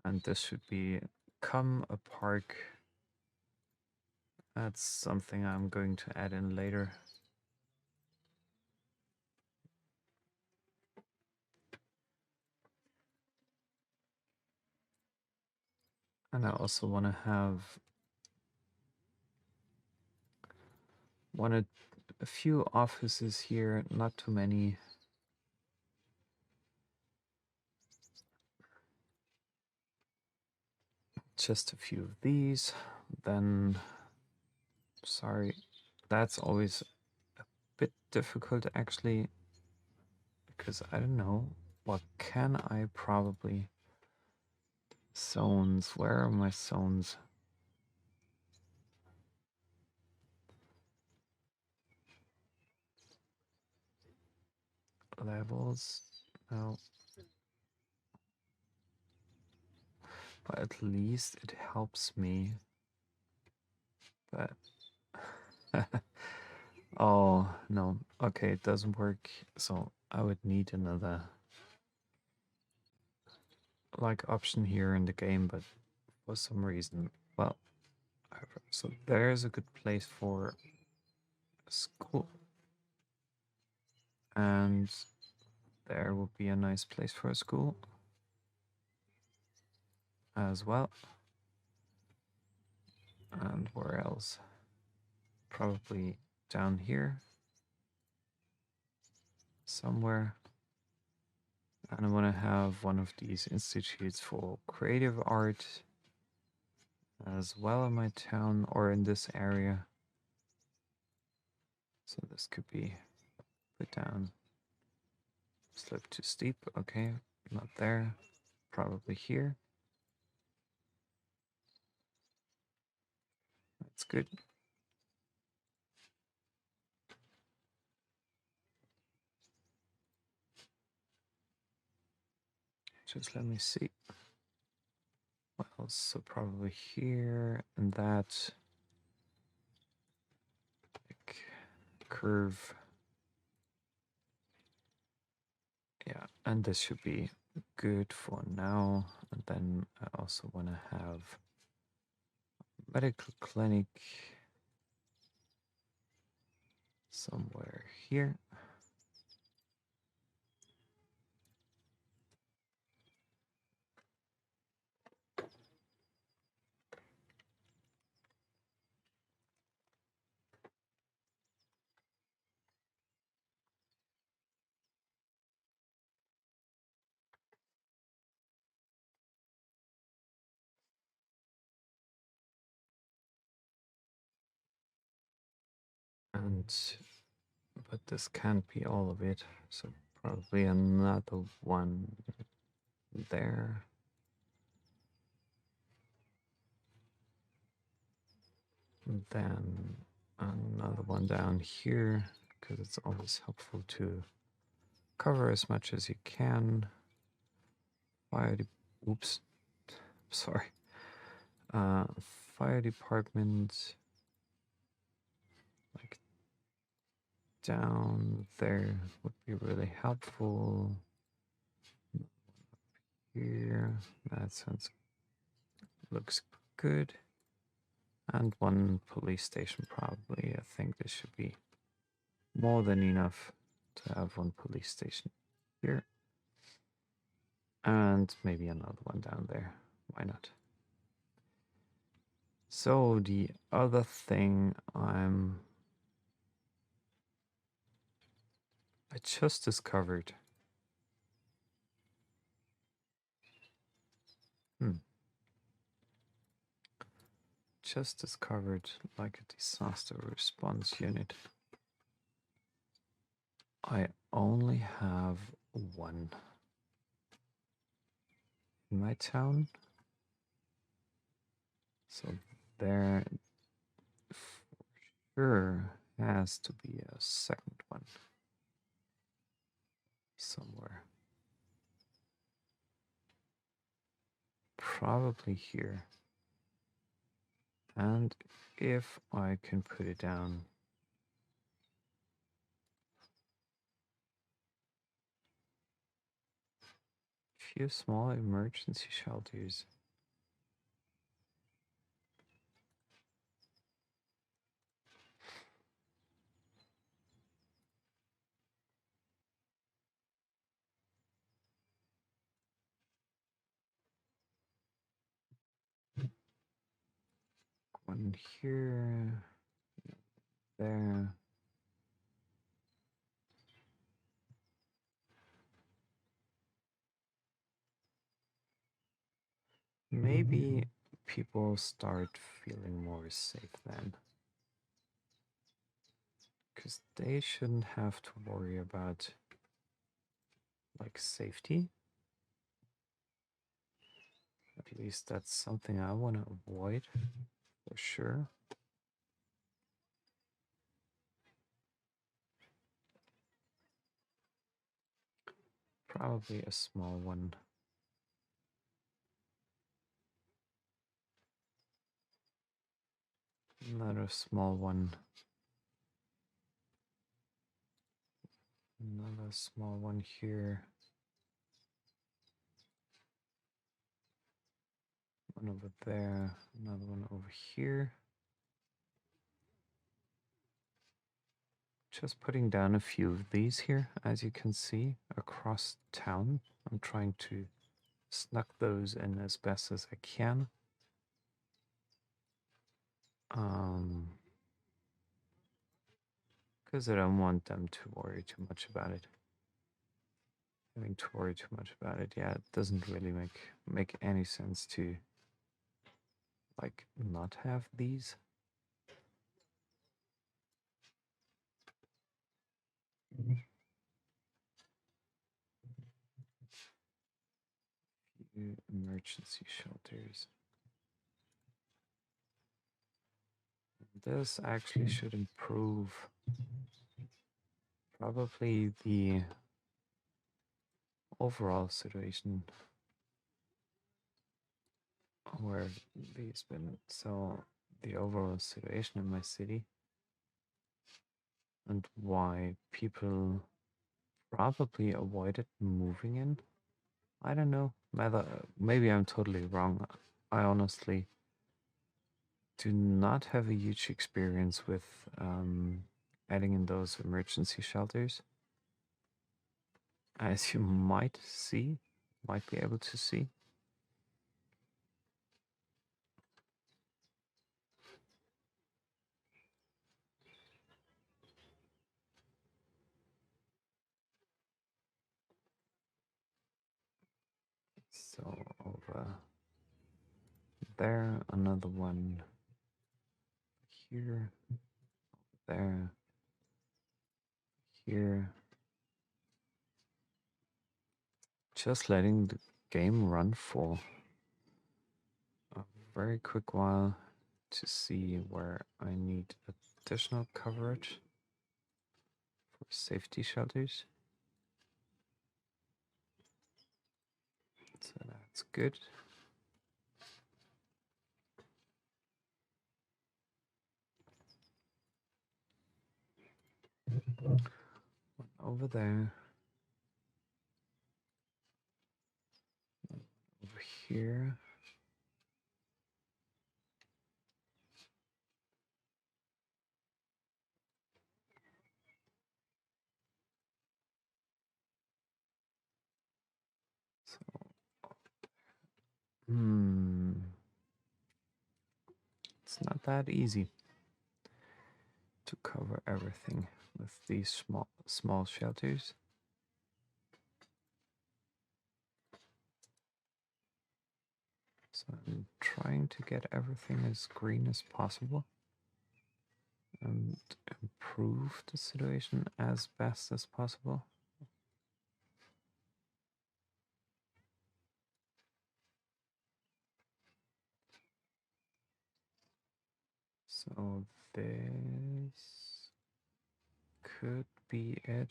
And this should become a park. That's something I'm going to add in later. And I also want to have a few offices here, not too many. Just a few of these. Then, sorry, that's always a bit difficult actually, because I don't know, what can I probably zones? Where are my zones? Levels? No. But at least it helps me. But oh no, okay, it doesn't work. So I would need another like option here in the game, but for some reason, well, so there's a good place for a school, and there would be a nice place for a school as well. And where else? probably down here somewhere. And I want to have one of these institutes for creative art as well in my town or in this area. So this could be put down. Slope too steep. Okay, not there. Probably here. That's good. Just let me see. What else? So probably here and that. Like curve. Yeah, and this should be good for now. And then I also want to have medical clinic somewhere here. And but this can't be all of it, so probably another one there. And then another one down here, because it's always helpful to cover as much as you can. Oops, sorry. Fire department, like down there would be really helpful. Here, that sounds looks good. And one police station probably. I think this should be more than enough to have one police station here. And maybe another one down there. Why not? So the other thing I just discovered. Just discovered like a disaster response unit. I only have one in my town. So there for sure has to be a second one somewhere. Probably here. And if I can put it down few small emergency shelters. One here, there. Maybe people start feeling more safe then. Because they shouldn't have to worry about like safety. At least that's something I want to avoid for sure. Probably a small one. Another small one. Another small one here. One over there. Another one over here. Just putting down a few of these here, as you can see, across town. I'm trying to snuck those in as best as I can. because I don't want them to worry too much about it. Having to worry too much about it, yeah, it doesn't really make any sense to like not have these. Emergency shelters. This actually should improve probably the overall situation where these been. So the overall situation in my city and why people probably avoided moving in. I don't know. Maybe I'm totally wrong. I honestly do not have a huge experience with adding in those emergency shelters. As you might be able to see. So over there, another one here, there, here. Just letting the game run for a very quick while to see where I need additional coverage for safety shelters. So that's good. One over there. Over here. So, it's not that easy to cover everything with these small shelters. So I'm trying to get everything as green as possible and improve the situation as best as possible. So this could be it.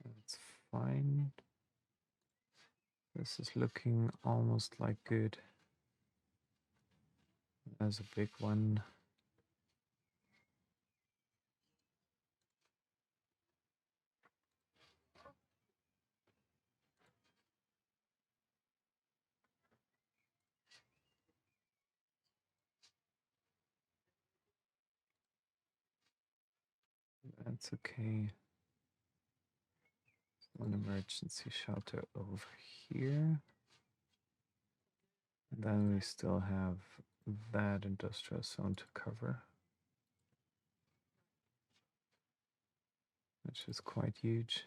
That's fine. This is looking almost like good. As a big one. That's okay. One emergency shelter over here. And then we still have that industrial zone to cover, which is quite huge.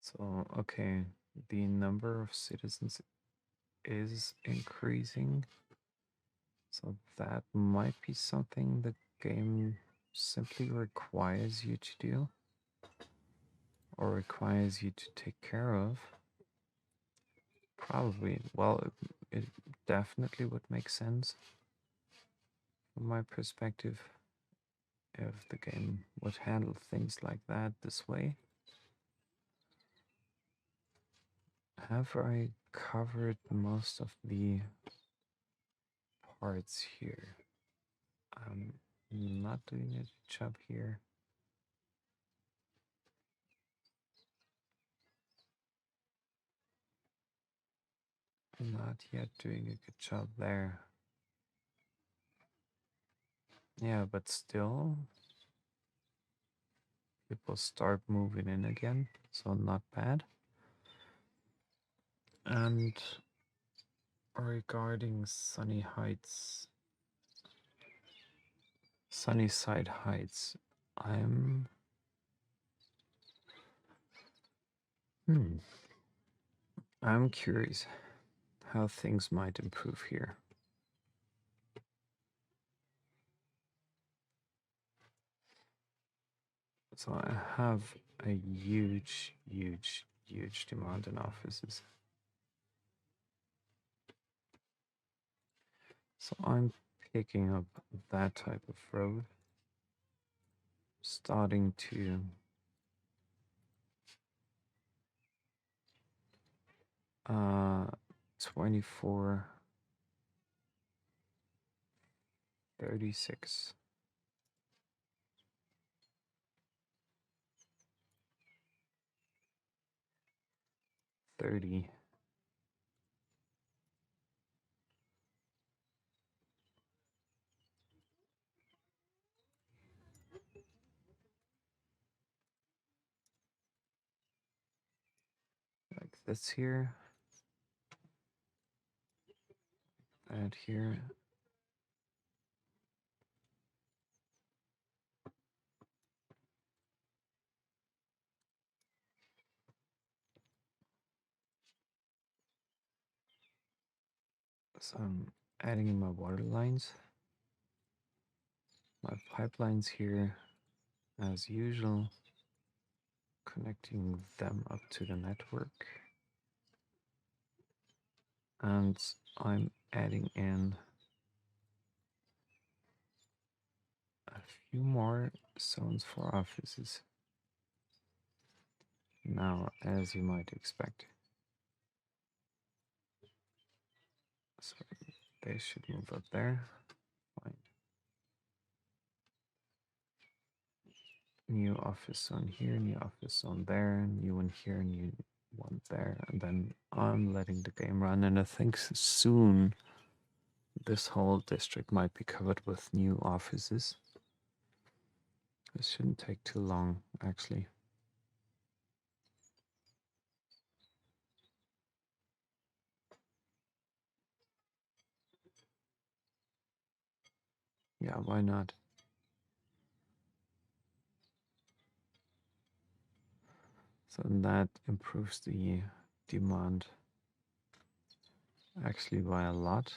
So, okay, the number of citizens is increasing. So that might be something the game simply requires you to do or requires you to take care of. Probably. Well, it definitely would make sense from my perspective if the game would handle things like that this way. Have I covered most of the parts here? I'm not doing a job here. Not yet doing a good job there. Yeah, but still, people start moving in again, so not bad. And regarding Sunnyside Heights, I'm I'm curious how things might improve here. So I have a huge demand in offices. So I'm picking up that type of road, starting to 24, 36, 30. Like this here, that here. So I'm adding in my water lines, my pipelines here, as usual, connecting them up to the network. And I'm adding in a few more zones for offices. Now, as you might expect. So they should move up there. Fine. New office zone here, new office zone there, new one here, new one there. And then I'm letting the game run. And I think soon this whole district might be covered with new offices. This shouldn't take too long, actually. Yeah, why not? So that improves the demand actually by a lot.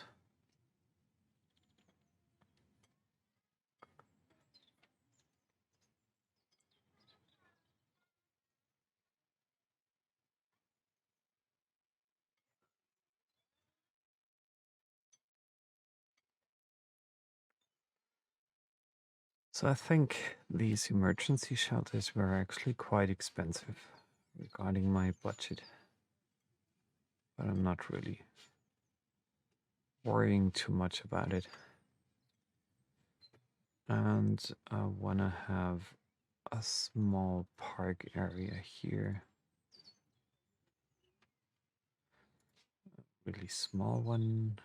So I think these emergency shelters were actually quite expensive regarding my budget. But I'm not really worrying too much about it. And I want to have a small park area here. Really small one.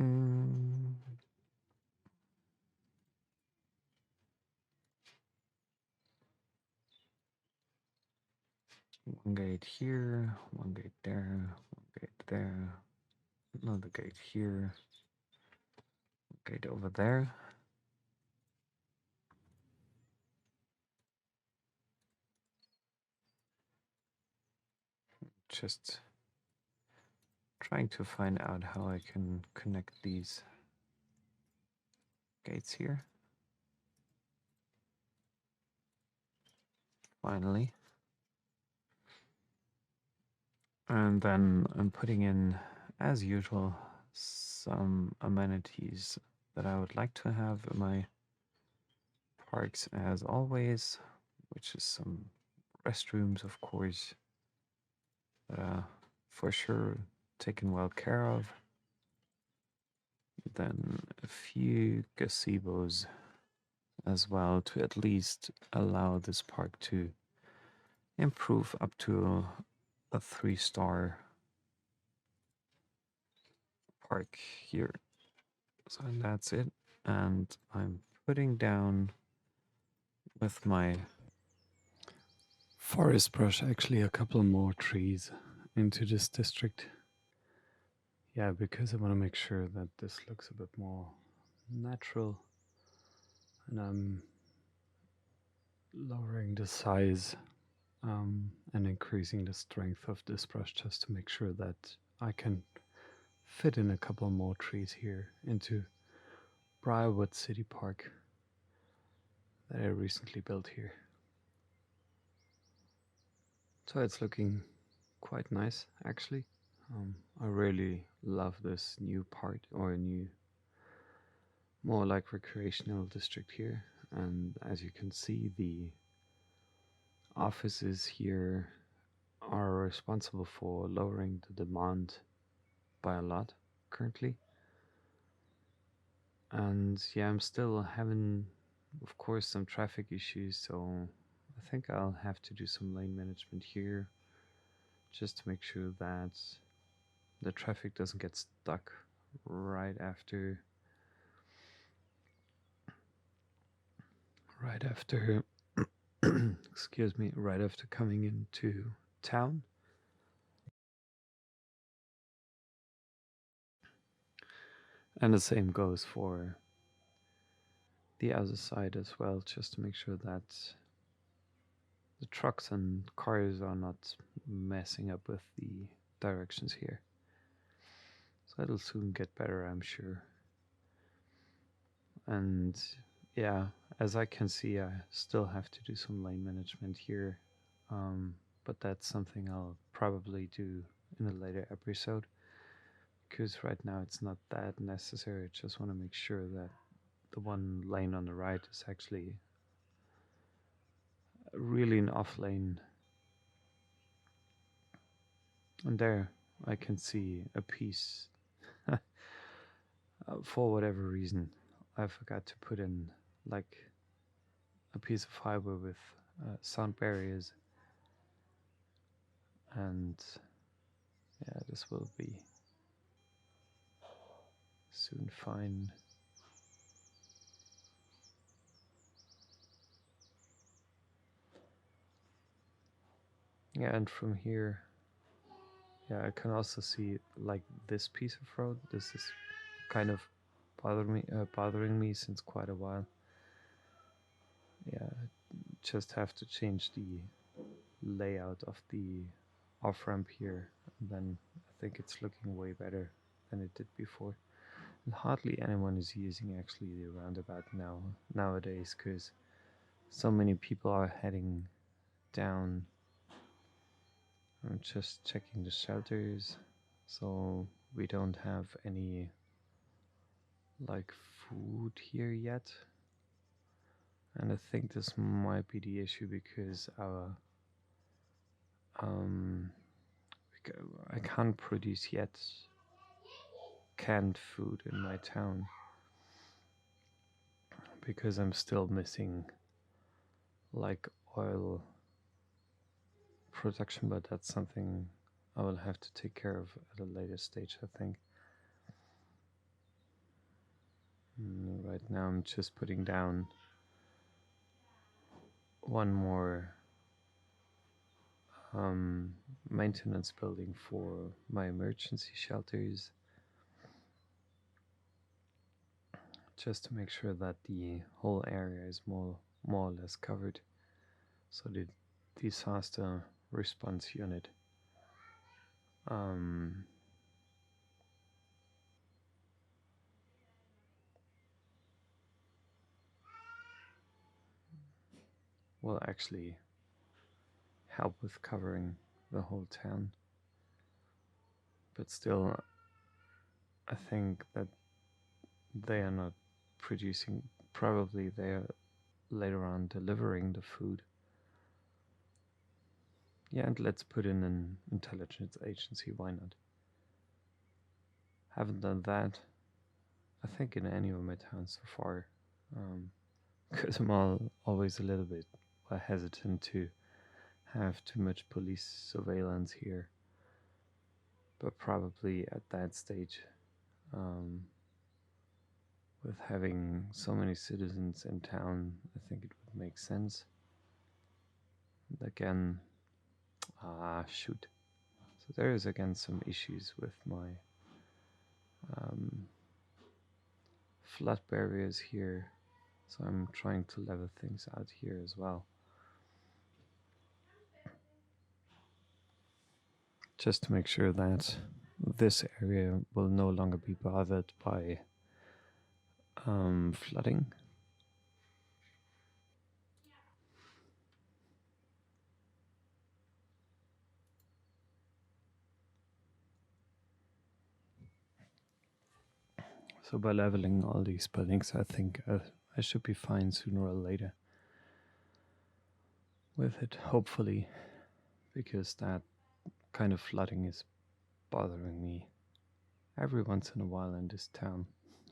Mm. One gate here, one gate there, one gate there, another gate here, one gate over there. Just trying to find out how I can connect these gates here. Finally. And then I'm putting in, as usual, some amenities that I would like to have in my parks as always, which is some restrooms, of course, that are for sure taken well care of. Then a few gazebos as well to at least allow this park to improve up to a 3-star park here. So that's it. And I'm putting down with my forest brush actually a couple more trees into this district. Yeah, because I want to make sure that this looks a bit more natural. And I'm lowering the size and increasing the strength of this brush just to make sure that I can fit in a couple more trees here into Briarwood City Park that I recently built here. So it's looking quite nice actually. I really love this new part or new, more like recreational district here. And as you can see, the offices here are responsible for lowering the demand by a lot currently. And yeah, I'm still having, of course, some traffic issues, so I think I'll have to do some lane management here just to make sure that the traffic doesn't get stuck right after excuse me, right after coming into town. And the same goes for the other side as well, just to make sure that the trucks and cars are not messing up with the directions here. So it'll soon get better, I'm sure. And yeah, as I can see, I still have to do some lane management here. But that's something I'll probably do in a later episode, because right now it's not that necessary. I just want to make sure that the one lane on the right is actually really an off lane. And there I can see a piece. For whatever reason, I forgot to put in like a piece of fiber with sound barriers, and yeah, this will be soon fine. Yeah, and from here, yeah, I can also see like this piece of road. This is kind of bothering me since quite a while. Yeah, just have to change the layout of the off ramp here, and then I think it's looking way better than it did before. And hardly anyone is using actually the roundabout nowadays, because so many people are heading down. I'm just checking the shelters, so we don't have any like food here yet. And I think this might be the issue because our um I can't produce yet canned food in my town because I'm still missing like oil production, but that's something I will have to take care of at a later stage, I think. Right now I'm just putting down one more maintenance building for my emergency shelters, just to make sure that the whole area is more or less covered. So the disaster response unit um, will actually help with covering the whole town. But still, I think that they are not producing, probably they are later on delivering the food. Yeah, and let's put in an intelligence agency, why not? Haven't done that, I think, in any of my towns so far. because I'm always a little bit hesitant to have too much police surveillance here. But probably at that stage, um, with having so many citizens in town, I think it would make sense. And again, shoot. So there is again some issues with my um, flood barriers here. So I'm trying to level things out here as well. Just to make sure that this area will no longer be bothered by flooding. So by leveling all these buildings, I think I should be fine sooner or later with it, hopefully, because that kind of flooding is bothering me every once in a while in this town,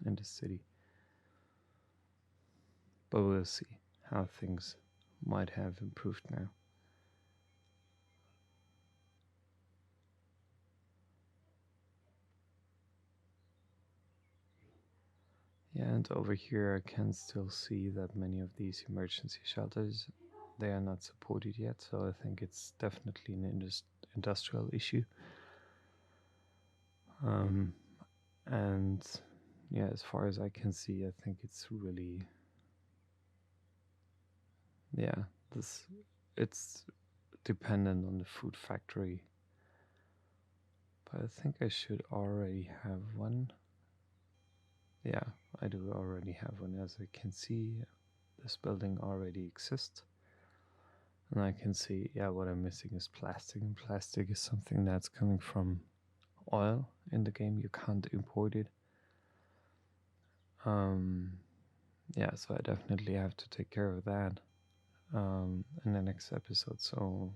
in this city. But we'll see how things might have improved now. Yeah, and over here I can still see that many of these emergency shelters, they are not supported yet, so I think it's definitely an industrial issue. Um, and yeah, as far as I can see, I think it's really, yeah, this it's dependent on the food factory. But I think I should already have one. Yeah, I do already have one. As I can see, this building already exists. And I can see, yeah, what I'm missing is plastic. And plastic is something that's coming from oil in the game. You can't import it. Um, yeah, so I definitely have to take care of that in the next episode. So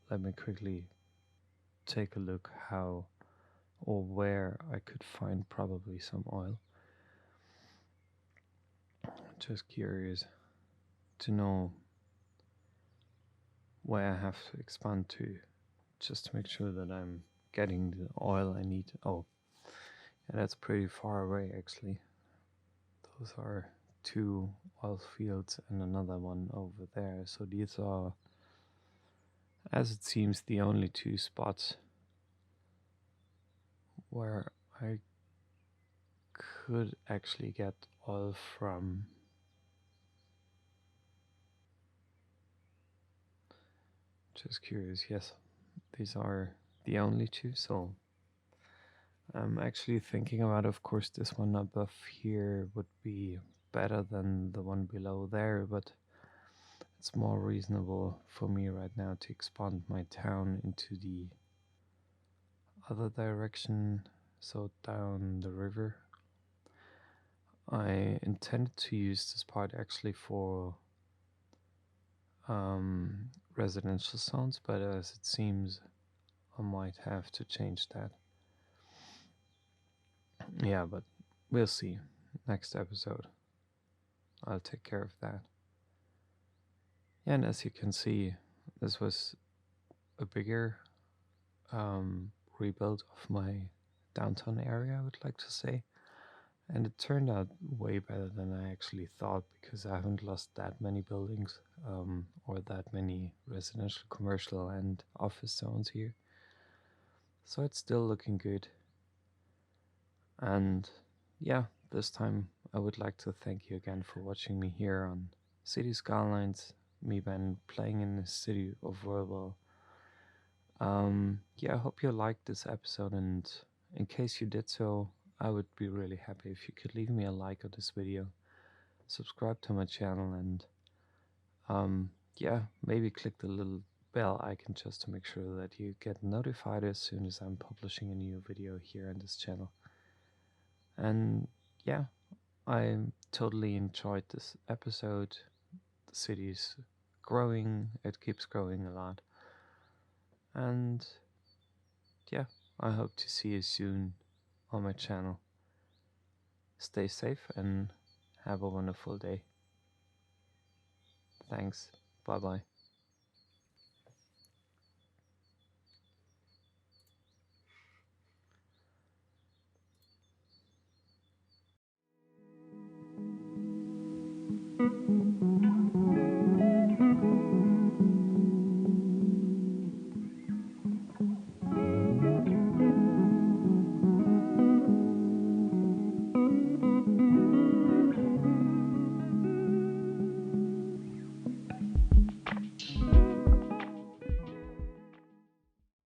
let me quickly take a look how or where I could find probably some oil. Just curious to know where I have to expand to, just to make sure that I'm getting the oil I need. Oh, yeah, that's pretty far away actually. Those are two oil fields and another one over there. So these are, as it seems, the only two spots where I could actually get oil from. Just curious, yes, these are the only two. So I'm actually thinking about, of course, this one above here would be better than the one below there, but it's more reasonable for me right now to expand my town into the other direction, so down the river. I intended to use this part actually for residential zones, but as it seems, I might have to change that. Yeah, but we'll see. Next episode, I'll take care of that. Yeah, and as you can see, this was a bigger rebuild of my downtown area, I would like to say. And it turned out way better than I actually thought because I haven't lost that many buildings or that many residential, commercial, and office zones here. So it's still looking good. And yeah, this time I would like to thank you again for watching me here on City Skylines, me been playing in the city of Verville. Yeah, I hope you liked this episode, and in case you did so, I would be really happy if you could leave me a like on this video, subscribe to my channel, and yeah, maybe click the little bell icon just to make sure that you get notified as soon as I'm publishing a new video here on this channel. And yeah, I totally enjoyed this episode. The city's growing, it keeps growing a lot. And yeah, I hope to see you soon on my channel. Stay safe and have a wonderful day. Thanks. Bye-bye.